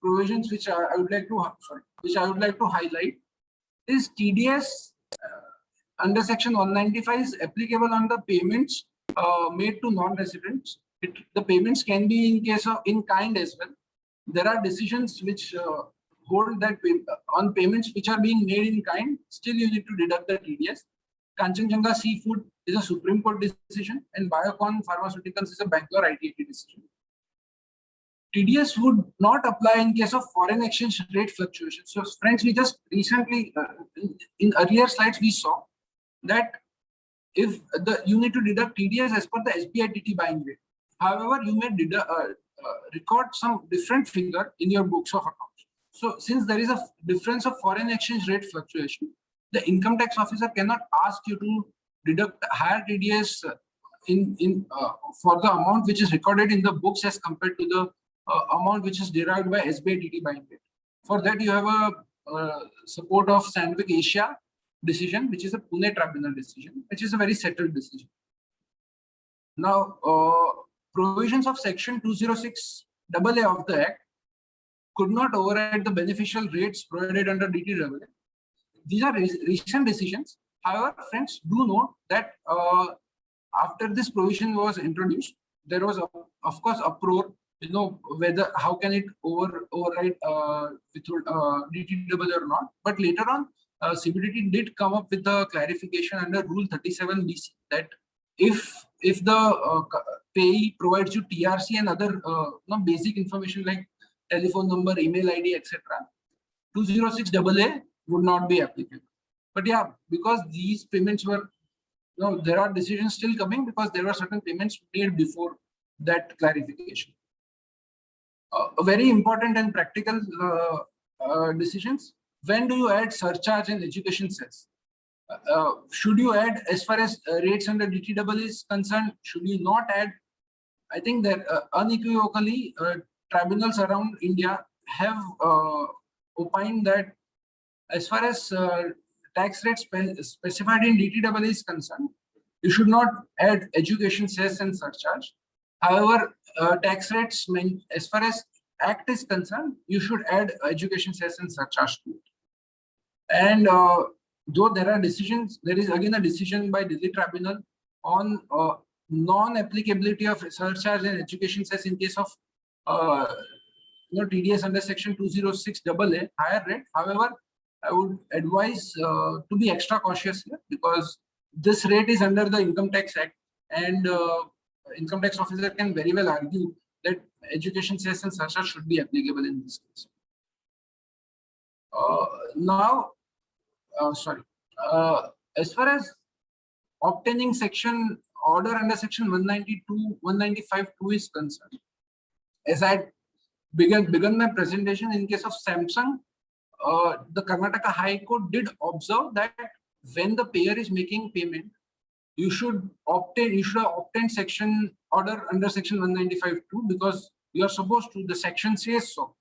provisions which I would like to highlight is TDS under section 195 is applicable on the payments made to non-residents. The payments can be in case of in kind as well. There are decisions which hold that on payments which are being made in kind, still you need to deduct the TDS. Kanchenjunga Seafood is a Supreme Court decision, and Biocon Pharmaceuticals is a Bangalore ITAT decision. TDS would not apply in case of foreign exchange rate fluctuations. So, friends, we just recently, in earlier slides, we saw that if you need to deduct TDS as per the SBITT buying rate. However, you may record some different figure in your books of accounts. So, since there is a difference of foreign exchange rate fluctuation, the income tax officer cannot ask you to deduct higher TDS for the amount which is recorded in the books as compared to the amount which is derived by SBITT buying rate. For that, you have a support of Sandvik Asia decision, which is a Pune tribunal decision, which is a very settled decision. Now, provisions of section 206AA of the Act could not override the beneficial rates provided under DTAA. These are recent decisions. However, friends, do note that after this provision was introduced, there was, of course, uproar. How can it override DTAA or not? But later on, CBDT did come up with a clarification under Rule 37BC that if the payee provides you TRC and other basic information like telephone number, email ID, etc., 206AA would not be applicable. But yeah, because these payments were, there are decisions still coming because there were certain payments made before that clarification. A very important and practical decisions. When do you add surcharge and education cess? Should you add as far as rates under DTAA is concerned? Should you not add? I think that unequivocally tribunals around India have opined that as far as tax rates specified in DTAA is concerned, you should not add education cess and surcharge. However, tax rates, as far as Act is concerned, you should add education cess and surcharge to it. And though there are decisions, there is again a decision by Delhi Tribunal on non-applicability of surcharge and education cess in case of TDS under section 206AA, higher rate. However, I would advise to be extra cautious here because this rate is under the Income Tax Act, and income tax officer can very well argue that education cess and surcharge should be applicable in this case. As far as obtaining section order under section 195(2) is concerned, as I begun my presentation, in case of Samsung, the Karnataka High Court did observe that when the payer is making payment, you should obtain section order under section 195(2) because you are supposed to, the section says so.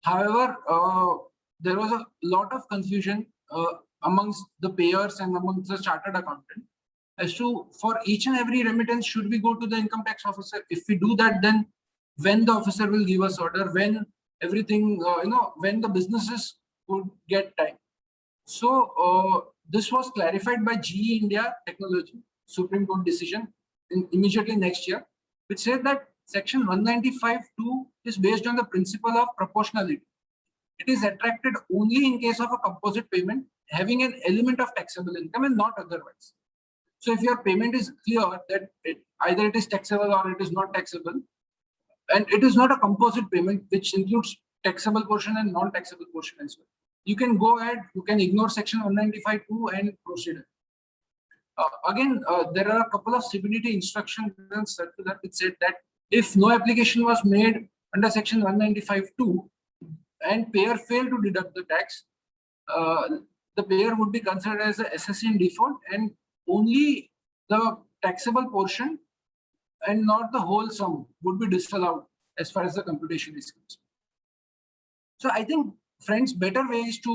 However, there was a lot of confusion amongst the payers and amongst the chartered accountant as to for each and every remittance should we go to the income tax officer. If we do that, then when the officer will give us order, when everything, when the businesses would get time. So this was clarified by GE India Technology Supreme Court decision immediately next year, which said that section 195(2) is based on the principle of proportionality. It is attracted only in case of a composite payment having an element of taxable income and not otherwise. So if your payment is clear that either it is taxable or it is not taxable, and it is not a composite payment which includes taxable portion and non-taxable portion as well. You can go ahead, you can ignore section 195(2) and proceed. There are a couple of CBDT instructions in circular which said that if no application was made under section 195(2) and payer failed to deduct the tax, the payer would be considered as a assessee in default, and only the taxable portion and not the whole sum would be disallowed as far as the computation is concerned. So I think, friends, better way is to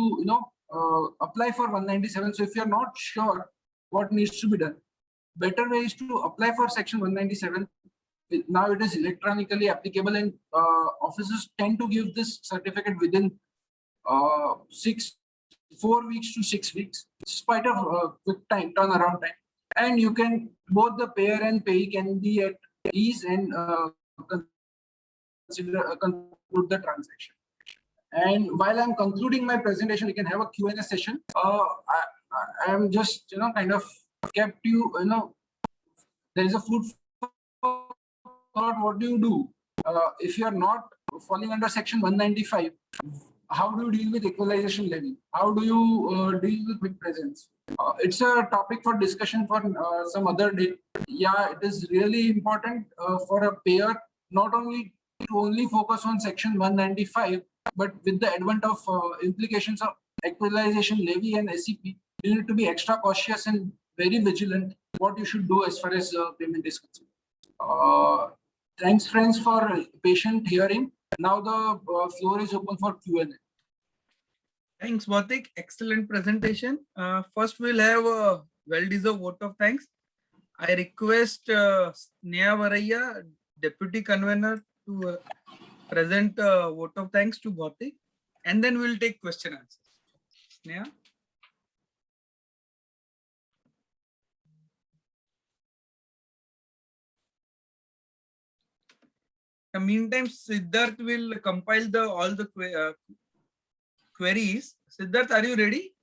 apply for 197. So if you are not sure what needs to be done, better way is to apply for section 197. Now it is electronically applicable, and officers tend to give this certificate within 4 weeks to 6 weeks. It's quite a quick turnaround time, and you can, both the payer and payee can be at ease and conclude the transaction. And while I'm concluding my presentation, we can have a Q&A session. I am just kind of kept you there is a food for thought. What do you do if you are not falling under section 195? How do you deal with equalization levy? How do you deal with quick presence? It's a topic for discussion for some other day. Yeah, it is really important for a payer not only to only focus on section 195, but with the advent of implications of equalization levy and SEP, you need to be extra cautious and very vigilant what you should do as far as payment is concerned. Thanks, friends, for patient hearing. Now the floor is open for Q&A.
Thanks, Bhautik. Excellent presentation. First, we'll have a well-deserved vote of thanks. I request Sneha Varaya, Deputy Convener, to present a vote of thanks to Bhautik, and then we'll take question answers. Sneha? In the meantime, Siddharth will compile all the queries. Siddharth, are you ready?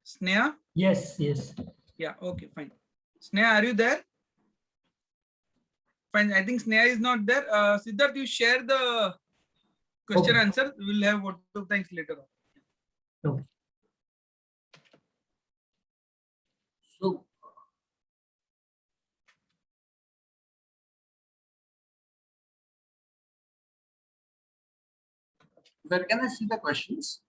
Sneha?
Yes.
Yeah, okay, fine. Sneha, are you there? Fine, I think Sneha is not there. Siddharth, you share the question answer. We'll have vote of thanks later on.
Okay.
So, where can I see the questions?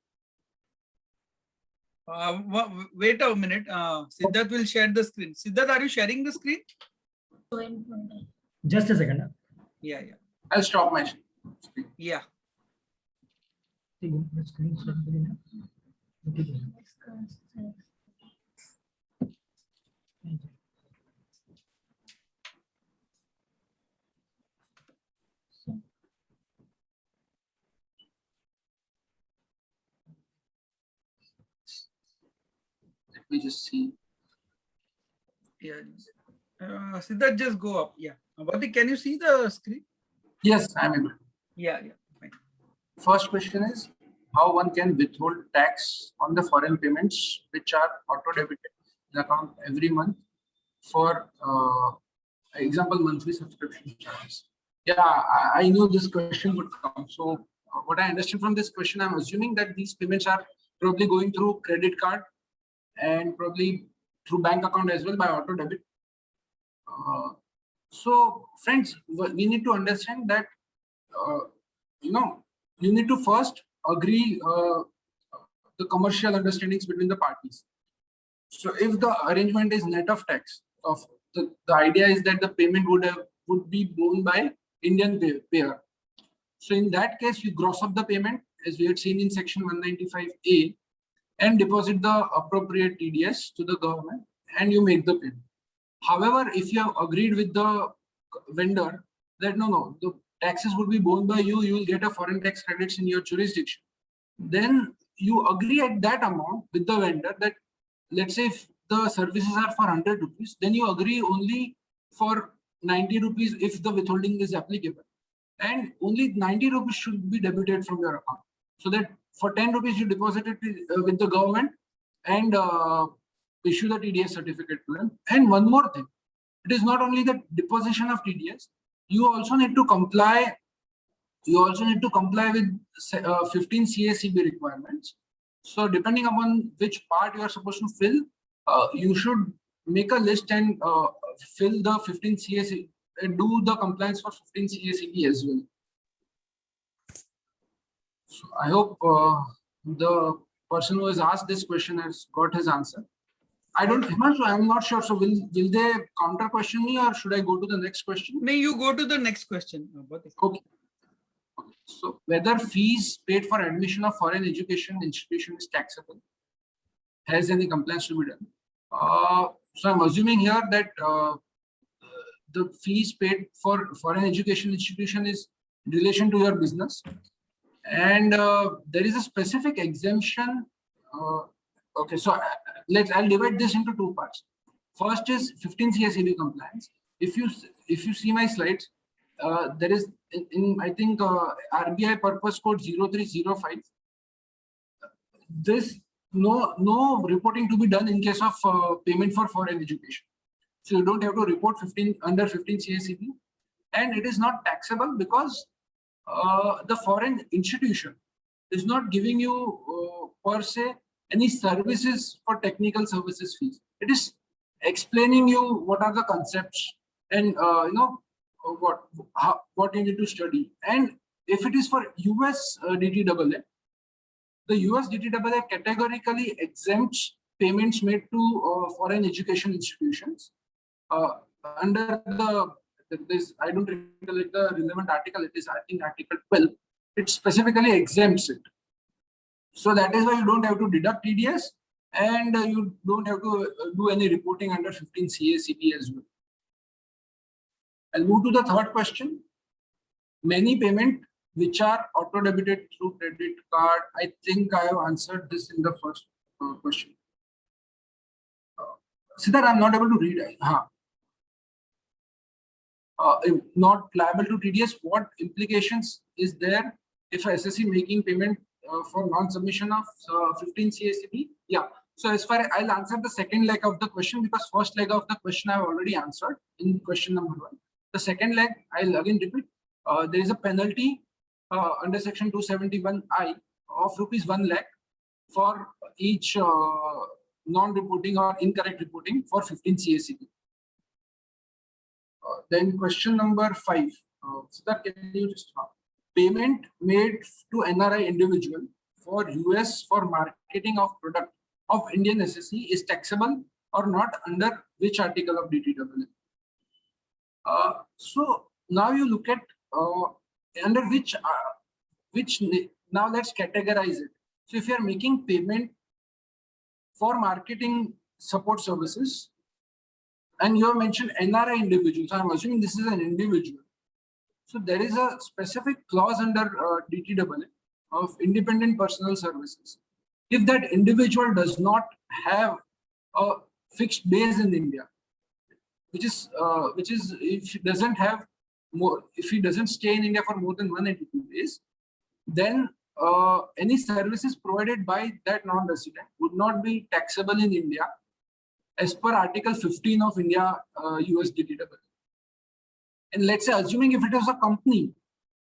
Wait a minute. Siddharth will share the screen. Siddharth, are you sharing the screen?
Just a second.
Yeah.
I'll stop my screen.
Yeah.
Let me just see.
Yeah. Siddharth, just go up. Yeah. Bhautik, can you see the screen?
Yes, I'm able.
Yeah. Fine.
First question is how one can withhold tax on the foreign payments which are auto debited in account every month for example monthly subscription charges. Yeah, I knew this question would come. So what I understand from this question, I'm assuming that these payments are probably going through credit card and probably through bank account as well by auto debit. So friends, we need to understand that you need to first agree the commercial understandings between the parties. So if the arrangement is net of tax, the idea is that the payment would be borne by Indian payer. So in that case, you gross up the payment as we had seen in section 195A and deposit the appropriate TDS to the government and you make the payment. However, if you have agreed with the vendor that no, the taxes would be borne by you, you will get a foreign tax credits in your jurisdiction. Then you agree at that amount with the vendor that, let's say if the services are for 100 rupees, then you agree only for 90 rupees if the withholding is applicable. And only 90 rupees should be debited from your account. So that for 10 rupees you deposit it with the government and issue the TDS certificate to them. And one more thing, it is not only the deposition of TDS, you also need to comply. You also need to comply with 15 CACB requirements. So depending upon which part you are supposed to fill, you should make a list and fill the 15 CACB, do the compliance for 15 CACB as well. So I hope the person who has asked this question has got his answer. I don't, Himanshu, I'm not sure. So will they counter question me, or should I go to the next question?
No, you go to the next question.
Okay. So whether fees paid for admission of foreign education institution is taxable? Has any compliance to be done? So I'm assuming here that the fees paid for foreign education institution is in relation to your business, and there is a specific exemption. Okay, so I'll divide this into two parts. First is 15 CACB compliance. If you see my slides, there is in I think RBI purpose code 0305. This no reporting to be done in case of payment for foreign education. So you don't have to report under 15 CACB, and it is not taxable because the foreign institution is not giving you per se any services for technical services fees. It is explaining you what are the concepts and what you need to study. And if it is for US DTAA, the US DTAA categorically exempts payments made to foreign education institutions under this. I don't recollect the relevant article. It is, I think, Article 12. It specifically exempts it. So that is why you don't have to deduct TDS, and you don't have to do any reporting under 15 CACB as well. I'll move to the third question. Many payment which are auto debited through credit card. I think I have answered this in the first question. Siddharth, I'm not able to read. Not liable to TDS. What implications is there if SSC making payment for non-submission of 15 CACB? Yeah. So as far as I'll answer the second leg of the question, because first leg of the question I've already answered in question number 1. The second leg, I'll again repeat. There is a penalty under section 271I of rupees 1 lakh for each non-reporting or incorrect reporting for 15 CACB. Then question number 5. Siddharth, can you just payment made to NRI individual for US for marketing of product of Indian SSC is taxable or not under which article of DTAA? So now you look at under which now let's categorize it. So if you are making payment for marketing support services, and you have mentioned NRI individual, so I'm assuming this is an individual. So there is a specific clause under DTAA of independent personal services. If that individual does not have a fixed base in India, which is if he doesn't have more, if he doesn't stay in India for more than 182 days, then any services provided by that non-resident would not be taxable in India as per Article 15 of India US DTAA. And let's say, assuming if it is a company,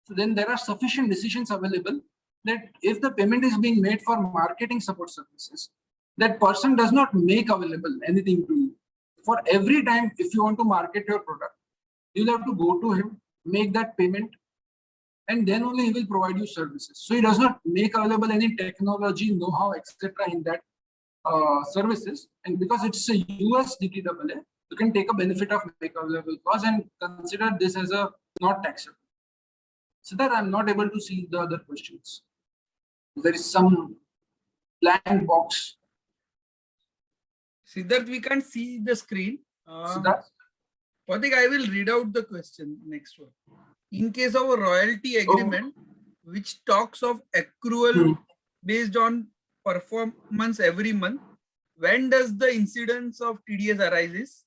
so then there are sufficient decisions available that if the payment is being made for marketing support services, that person does not make available anything to you. For every time, if you want to market your product, you'll have to go to him, make that payment, and then only he will provide you services. So he does not make available any technology, know-how, etc. in that services. And because it's a US DTAA, you can take a benefit of make available clause and consider this as a not taxable. So that I'm not able to see the other questions. There is some blank box.
Siddharth, we can't see the screen.
Siddharth?
Bhautik, I will read out the question, next one. In case of a royalty agreement, which talks of accrual based on performance every month, when does the incidence of TDS arises?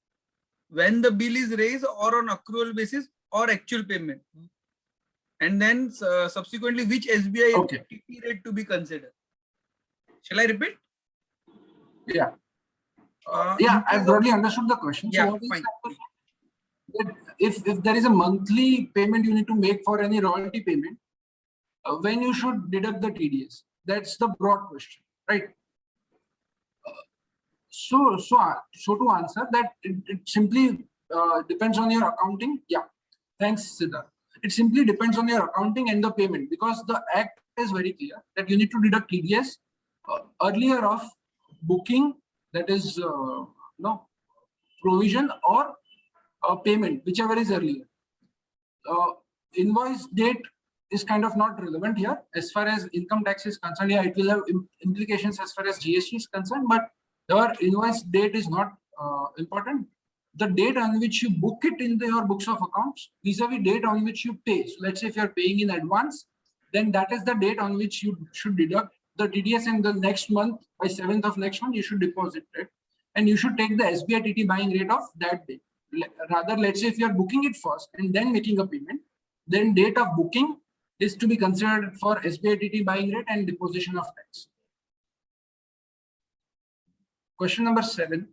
When the bill is raised or on accrual basis or actual payment? And then subsequently, which SBI TP rate to be considered? Shall I repeat?
Yeah. Yeah, I broadly understood the question.
Yeah,
so
fine.
if there is a monthly payment you need to make for any royalty payment, when you should deduct the TDS? That's the broad question, right? So to answer that, it simply depends on your accounting. Yeah, thanks, Siddharth. It simply depends on your accounting and the payment, because the act is very clear that you need to deduct TDS earlier of booking, that is provision, or payment, whichever is earlier. Invoice date is kind of not relevant here as far as income tax is concerned. Yeah, it will have implications as far as GST is concerned, but your invoice date is not important. The date on which you book it in your books of accounts vis-a-vis date on which you pay. So let's say if you are paying in advance, then that is the date on which you should deduct the TDS, and the next month, by 7th of next month, you should deposit it. And you should take the SBI TT buying rate of that day. Rather, let's say if you are booking it first and then making a payment, then date of booking is to be considered for SBI TT buying rate and deposition of tax. Question number 7.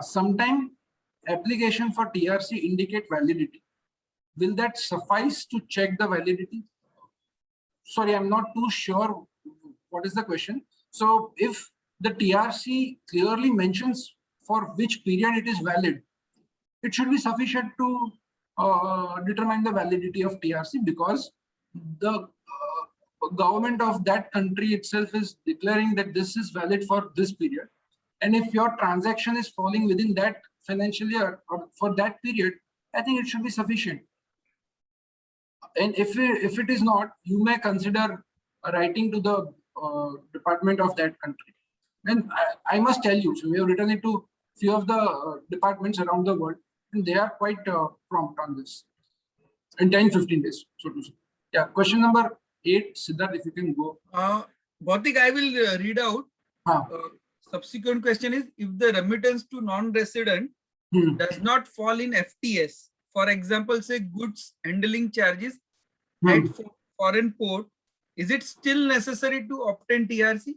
Sometime application for TRC indicate validity. Will that suffice to check the validity? Sorry, I'm not too sure what is the question. So if the TRC clearly mentions for which period it is valid, it should be sufficient to determine the validity of TRC, because the government of that country itself is declaring that this is valid for this period. And if your transaction is falling within that financial year or for that period, I think it should be sufficient. And if it is not, you may consider writing to the department of that country. And I must tell you, so we have written it to few of the departments around the world, and they are quite prompt on this in 10-15 days, so to say. Yeah, question number 8, Siddharth, if you can go.
Bhautik, I will read out. Subsequent question is, if the remittance to non-resident does not fall in FTS, for example, say goods handling charges at foreign port, is it still necessary to obtain TRC?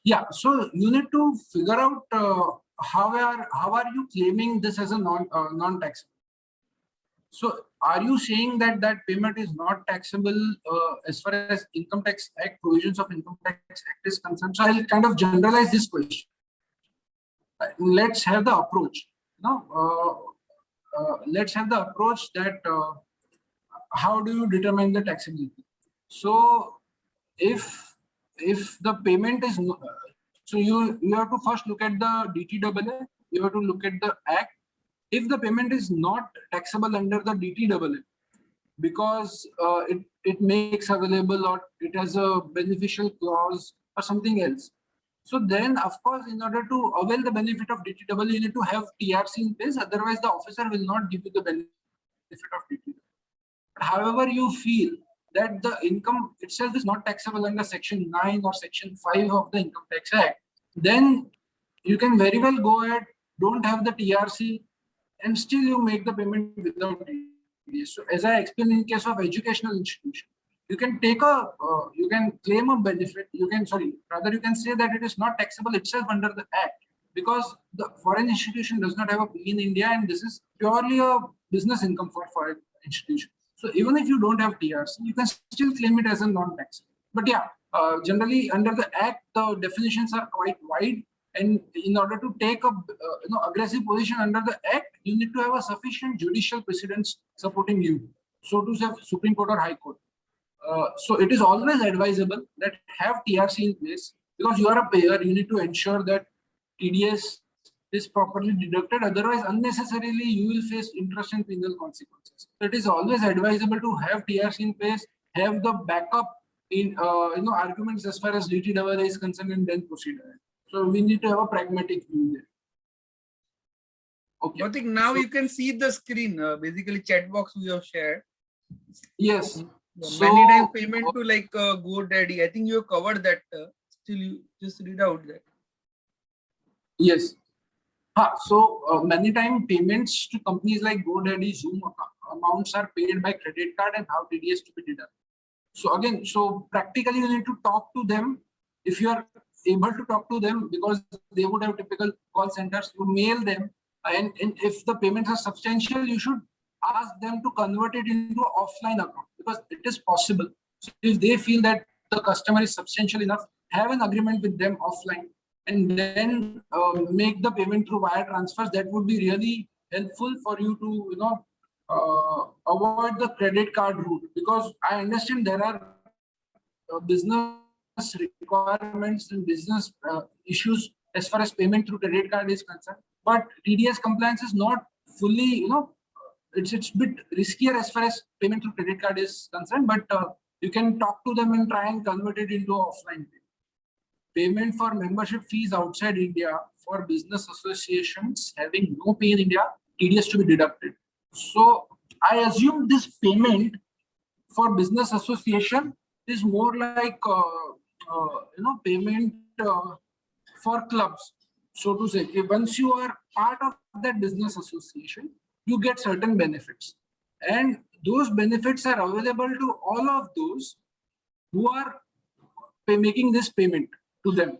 Yeah, so you need to figure out how are you claiming this as a non-taxable. So are you saying that that payment is not taxable as far as Income Tax Act, provisions of Income Tax Act is concerned? So I'll kind of generalize this question. Let's have the approach. Let's have the approach that how do you determine the taxability? So if the payment is so you have to first look at the DTAA, you have to look at the Act. If the payment is not taxable under the DTAA because it makes available or it has a beneficial clause or something else, so then of course in order to avail the benefit of DTAA, you need to have TRC in place. Otherwise, the officer will not give you the benefit of DTAA. However, you feel that the income itself is not taxable under Section 9 or Section 5 of the Income Tax Act, then you can very well go ahead, don't have the TRC, and still you make the payment without TDS. So as I explained, in case of educational institution, you can take you can claim a benefit, you can say that it is not taxable itself under the Act, because the foreign institution does not have a plea in India, and this is purely a business income for foreign institution. So even if you don't have TRC, you can still claim it as a non-taxable. But yeah, generally under the Act, the definitions are quite wide, and in order to take a aggressive position under the Act, you need to have a sufficient judicial precedents supporting you. So to say, Supreme Court or High Court. So it is always advisable that have TRC in place, because you are a payer. You need to ensure that TDS is properly deducted. Otherwise, unnecessarily you will face interest and penal consequences. So it is always advisable to have TRC in place, have the backup in arguments as far as DTAA is concerned, and then proceed. So we need to have a pragmatic view there. Okay.
I think now you can see the screen. Basically, chat box we have shared.
Yes.
Many times payment to like GoDaddy. I think you have covered that. Still, you just read out that.
Yes. So many times payments to companies like GoDaddy, Zoom amounts are paid by credit card, and how TDS to be deducted. So again, so practically you need to talk to them. If you are able to talk to them, because they would have typical call centers, you mail them And if the payments are substantial, you should ask them to convert it into an offline account, because it is possible. So if they feel that the customer is substantial enough, have an agreement with them offline, and then make the payment through wire transfers. That would be really helpful for you to avoid the credit card route, because I understand there are business requirements and business issues as far as payment through credit card is concerned. But TDS compliance is not fully, it's a bit riskier as far as payment through credit card is concerned. But you can talk to them and try and convert it into offline payment. Payment for membership fees outside India for business associations having no pay in India, TDS to be deducted. So I assume this payment for business association is more like payment for clubs, so to say. Once you are part of that business association, you get certain benefits, and those benefits are available to all of those who are making this payment to them.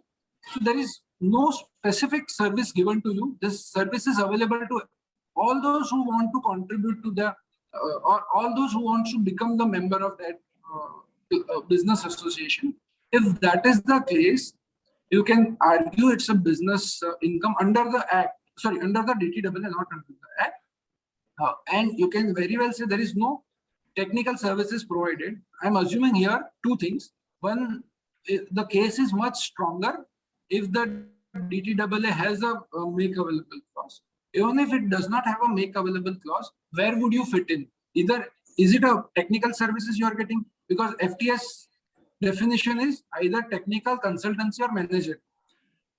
So there is no specific service given to you. This service is available to all those who want to contribute to the or all those who want to become the member of that business association. If that is the case, you can argue it's a business income under the Act, sorry, under the DTAA, not under the Act. And you can very well say there is no technical services provided. I'm assuming here two things. One, the case is much stronger if the DTAA has a make available clause. Even if it does not have a make available clause, where would you fit in? Either is it a technical services you are getting? Because FTS definition is either technical, consultancy, or manager.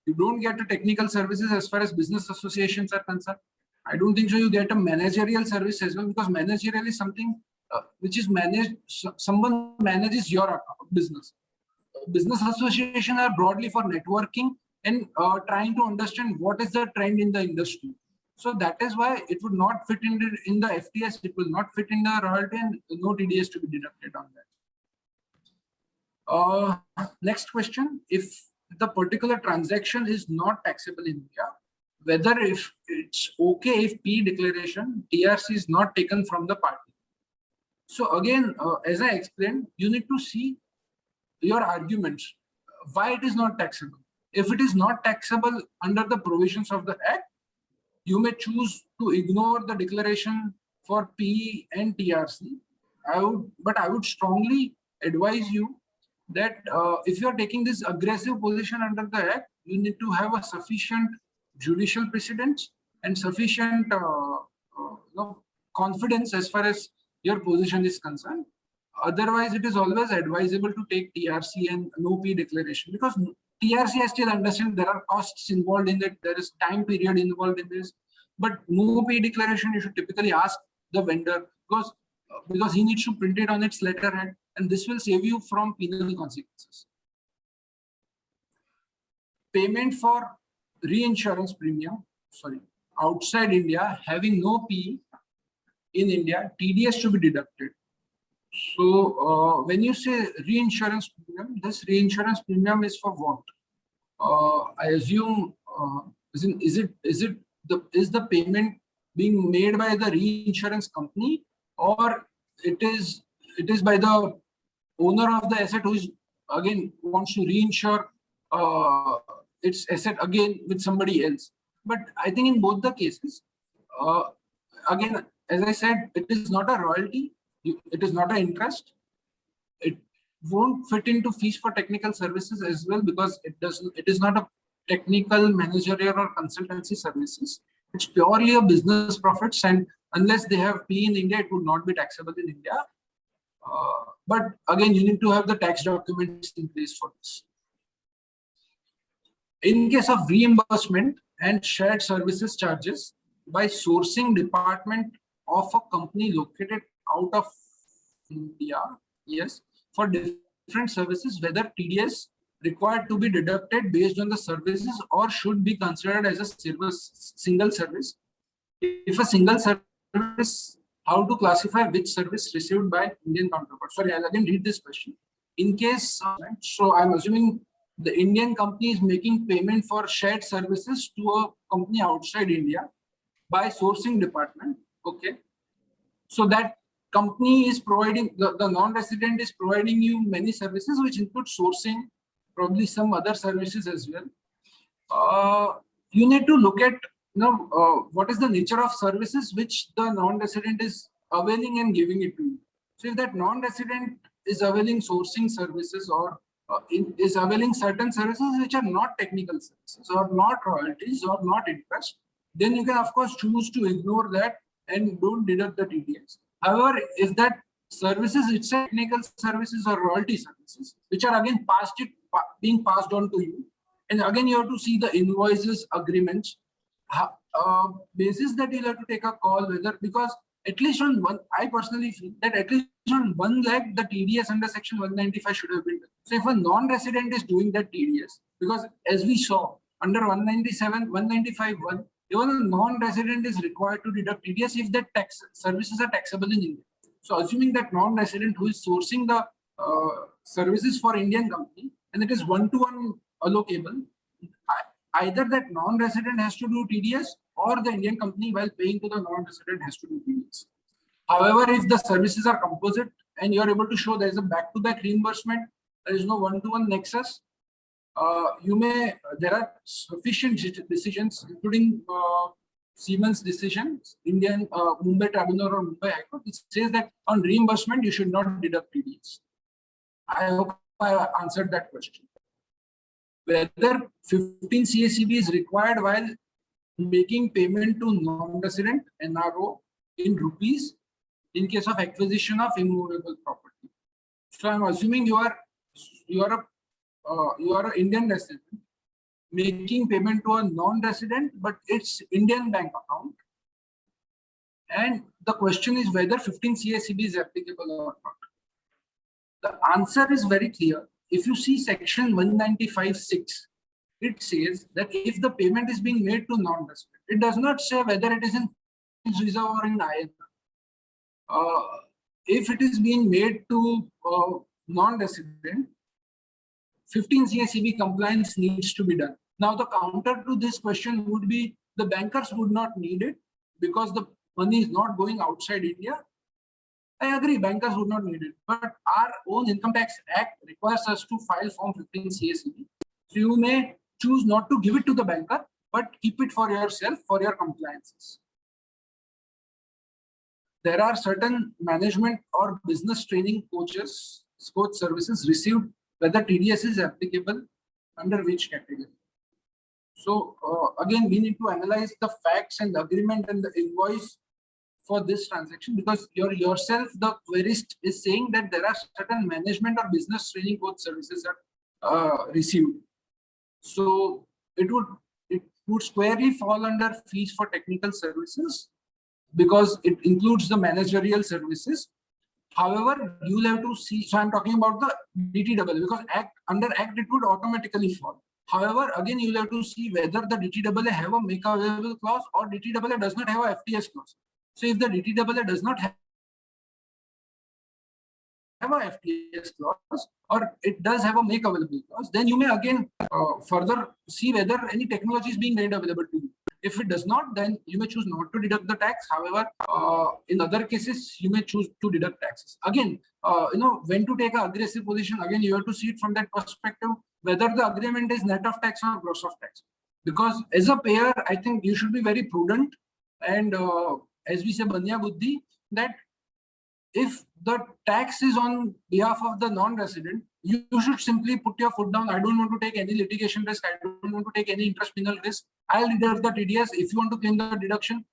You don't get a technical services as far as business associations are concerned. I don't think so you get a managerial service as well, because managerial is something which is managed, someone manages your business. Business association are broadly for networking and trying to understand what is the trend in the industry. So that is why it would not fit in the FTS, it will not fit in the royalty, and no TDS to be deducted on that. Next question, if the particular transaction is not taxable in India, whether if it's okay if P declaration, TRC is not taken from the party. So again, as I explained, you need to see your arguments, why it is not taxable. If it is not taxable under the provisions of the Act, you may choose to ignore the declaration for P and TRC. I would strongly advise you that if you are taking this aggressive position under the Act, you need to have a sufficient judicial precedence and sufficient confidence as far as your position is concerned. Otherwise, it is always advisable to take TRC and no P declaration, because TRC, I still understand there are costs involved in it, there is time period involved in this, but no P declaration you should typically ask the vendor, because he needs to print it on its letterhead, and this will save you from penal consequences. Payment for reinsurance premium, outside India having no P in India, TDS to be deducted. So when you say reinsurance premium, this reinsurance premium is for what? I assume is the payment being made by the reinsurance company, or it is by the owner of the asset who is again wants to reinsure its asset again with somebody else. But I think in both the cases, again, as I said, it is not a royalty. It is not an interest. It won't fit into fees for technical services as well, because it is not a technical, managerial, or consultancy services. It's purely a business profits, and unless they have P in India, it would not be taxable in India. But again, you need to have the tax documents in place for this. In case of reimbursement and shared services charges by sourcing department of a company located out of India, yes, for different services, whether TDS required to be deducted based on the services or should be considered as a single service. If a single service, how to classify which service received by Indian counterpart? Sorry, I'll again read this question. In case, so I'm assuming the Indian company is making payment for shared services to a company outside India. by sourcing department. Okay. So that company is providing, the non-resident is providing you many services, which include sourcing, probably some other services as well. You need to look at what is the nature of services which the non-resident is availing and giving it to you. So if that non-resident is availing sourcing services or is availing certain services which are not technical services or not royalties or not interest, then you can of course choose to ignore that and don't deduct the TDS. However, if that services itself technical services or royalty services, which are again being passed on to you, and again you have to see the invoices, agreements, basis that you'll have to take a call whether, because at least on one, I personally feel that at least on 1 lakh, the TDS under section 195 should have been done. So if a non-resident is doing that TDS, because as we saw under 197, 195(1), even a non-resident is required to deduct TDS if the tax services are taxable in India. So assuming that non-resident who is sourcing the services for Indian company and it is one-to-one allocable, either that non-resident has to do TDS or the Indian company while paying to the non-resident has to do TDS. However, if the services are composite and you are able to show there is a back-to-back reimbursement, there is no one-to-one nexus, there are sufficient decisions, including Siemens decisions, Indian Mumbai Tribunal or Mumbai High Court, it says that on reimbursement you should not deduct TDS. I hope I answered that question. Whether 15 CACB is required while making payment to non-resident NRO in rupees in case of acquisition of immovable property. So I'm assuming you are an Indian resident making payment to a non-resident, but it's Indian bank account. And the question is whether 15 CACB is applicable or not. The answer is very clear. If you see section 195(6), it says that if the payment is being made to non-resident, it does not say whether it is in reserve or in INR. If it is being made to non-resident, 15 CACB compliance needs to be done. Now, the counter to this question would be the bankers would not need it because the money is not going outside India. I agree, bankers would not need it, but our own Income Tax Act requires us to file Form 15 CACB. So you may choose not to give it to the banker, but keep it for yourself for your compliances. There are certain management or business training coach services received whether TDS is applicable under which category. So again, we need to analyze the facts and the agreement and the invoice for this transaction, because yourself, the querist, is saying that there are certain management or business training coach services are received. So it would squarely fall under fees for technical services because it includes the managerial services. However, you'll have to see, so I'm talking about the DTW because under Act it would automatically fall. However, again, you'll have to see whether the DTW have a make available clause or DTW does not have a FTS clause. So if the DTW does not have a FTS clause or it does have a make available clause, then you may again further see whether any technology is being made available to you. If it does not, then you may choose not to deduct the tax. However, in other cases, you may choose to deduct taxes. Again, when to take an aggressive position, again, you have to see it from that perspective, whether the agreement is net of tax or gross of tax. Because as a payer, I think you should be very prudent and as we say, Banya Buddhi, that if the tax is on behalf of the non-resident, you should simply put your foot down. I don't want to take any litigation risk. I don't want to take any interest penal risk. I'll deduct the TDS. If you want to claim the deduction,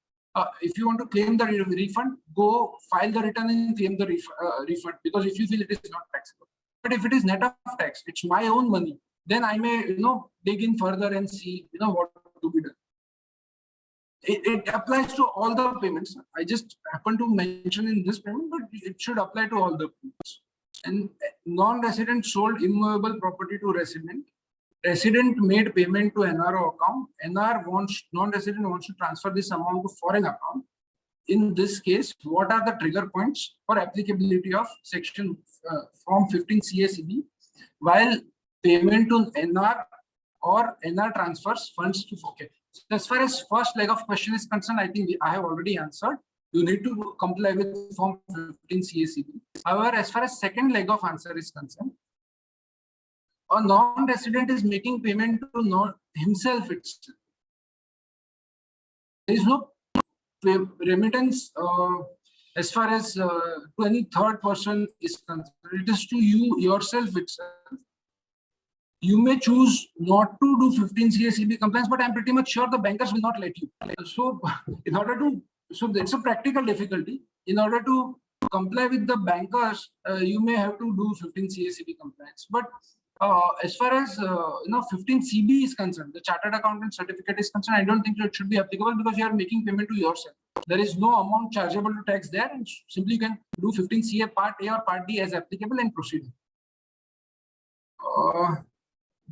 if you want to claim the refund, go file the return and claim the refund, because if you feel it is not taxable. But if it is net of tax, it's my own money, then I may, dig in further and see, what to be done. It applies to all the payments. I just happen to mention in this payment, but it should apply to all the payments. And non-resident sold immovable property to resident. Resident made payment to NRO account. Non-resident wants to transfer this amount to foreign account. In this case, what are the trigger points for applicability of section Form 15 CACB while payment to NR or NR transfers funds to So as far as first leg of question is concerned, I think I have already answered. You need to comply with Form 15 CACB. However, as far as second leg of answer is concerned, a non-resident is making payment to not himself itself. There is no remittance as far as to any third person is concerned. It is to you yourself itself. You may choose not to do 15 CACB compliance, but I'm pretty much sure the bankers will not let you. So in order to, so that's a practical difficulty. In order to comply with the bankers, you may have to do 15 CACB compliance. But as far as 15 CB is concerned, the Chartered Accountant Certificate is concerned, I don't think it should be applicable because you are making payment to yourself. There is no amount chargeable to tax there, and simply you can do 15 CA Part A or Part D as applicable and proceed.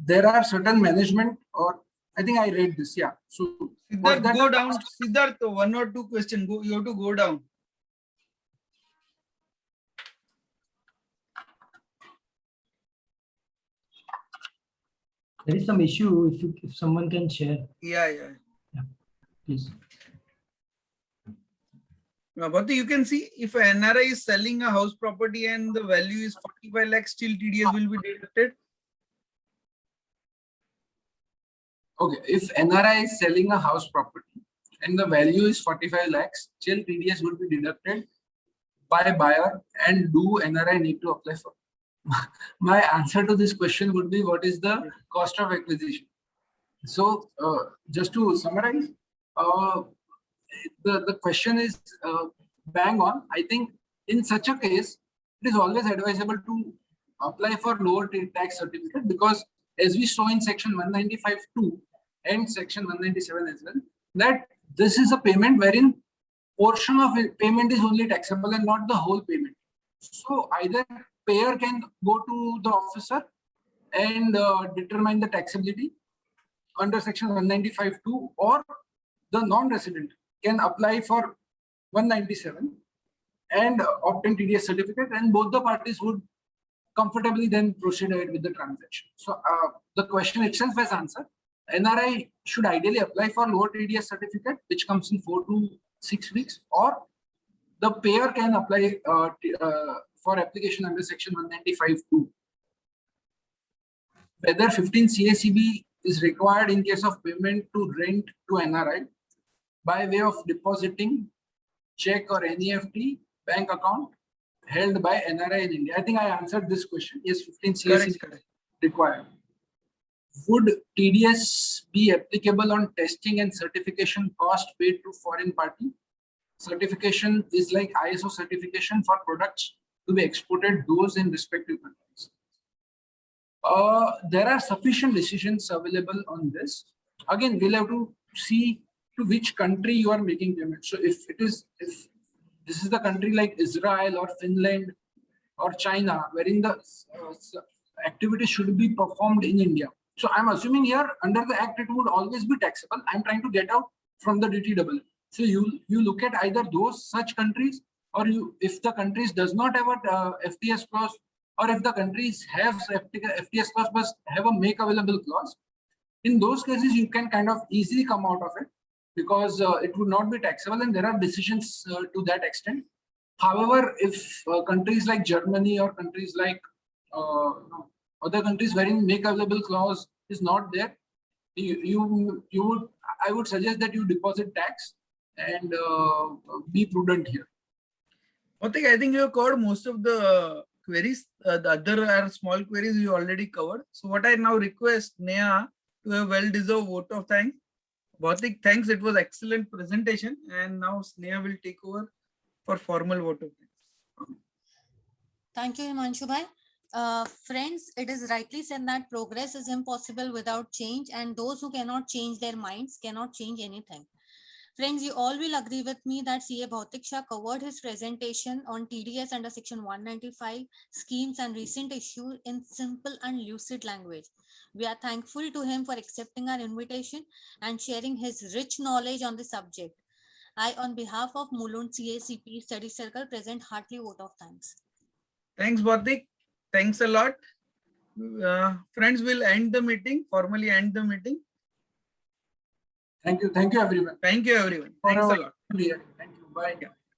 There are certain management, or I think I read this, yeah. So
Siddharth, go down. Siddharth, one or two questions. Go. You have to go down.
There is some issue. If someone can share.
Yeah.
Please.
Bhautik, you can see if an NRI is selling a house property and the value is 45 lakhs, still TDS will be deducted.
Okay, if NRI is selling a house property and the value is 45 lakhs, still TDS would be deducted by buyer, and do NRI need to apply for? My answer to this question would be, what is the cost of acquisition? So just to summarize, the question is bang on. I think in such a case, it is always advisable to apply for lower tax certificate, because as we saw in section 195(2) and section 197 as well, that this is a payment wherein portion of payment is only taxable and not the whole payment. So either payer can go to the officer and determine the taxability under section 195(2), or the non-resident can apply for 197 and obtain TDS certificate, and both the parties would comfortably then proceed ahead with the transaction. So the question itself has answered. NRI should ideally apply for lower TDS certificate, which comes in 4 to 6 weeks, or the payer can apply for application under section 195(2). Whether 15 CACB is required in case of payment to rent to NRI by way of depositing check or NEFT bank account held by NRI in India. I think I answered this question. Yes, 15 CACB
Correct.
required. Would TDS be applicable on testing and certification cost paid to foreign party? Certification is like ISO certification for products to be exported, those in respective countries. There are sufficient decisions available on this. Again, we'll have to see to which country you are making payment. So if this is the country like Israel or Finland or China, wherein the activity should be performed in India. So I'm assuming here under the act it would always be taxable. I'm trying to get out from the DTW. So you look at either those such countries, or if the countries does not have a FTS clause, or if the countries have FTS clause but have a make available clause. In those cases, you can kind of easily come out of it, because it would not be taxable, and there are decisions to that extent. However, if countries like Germany or countries like other countries wherein make available clause is not there, I would suggest that you deposit tax and be prudent here.
Bhautik, I think you have covered most of the queries. The other are small queries you already covered. So what I now request Neha to a well-deserved vote of thanks. Bhautik, thanks. It was excellent presentation. And now Sneha will take over for formal vote of thanks.
Thank you, Himanshu bhai. Friends, it is rightly said that progress is impossible without change, and those who cannot change their minds cannot change anything. Friends, you all will agree with me that CA Bhautik Shah covered his presentation on TDS under section 195 schemes and recent issues in simple and lucid language. We are thankful to him for accepting our invitation and sharing his rich knowledge on the subject. I, on behalf of Mulund CACP Study Circle, present heartily vote of thanks.
Thanks, Bhautik. Thanks a lot. Friends, will end the meeting, formally end the meeting.
Thank you everyone.
Thank you, everyone. Thanks a lot.
Thank you. Bye.
Yeah.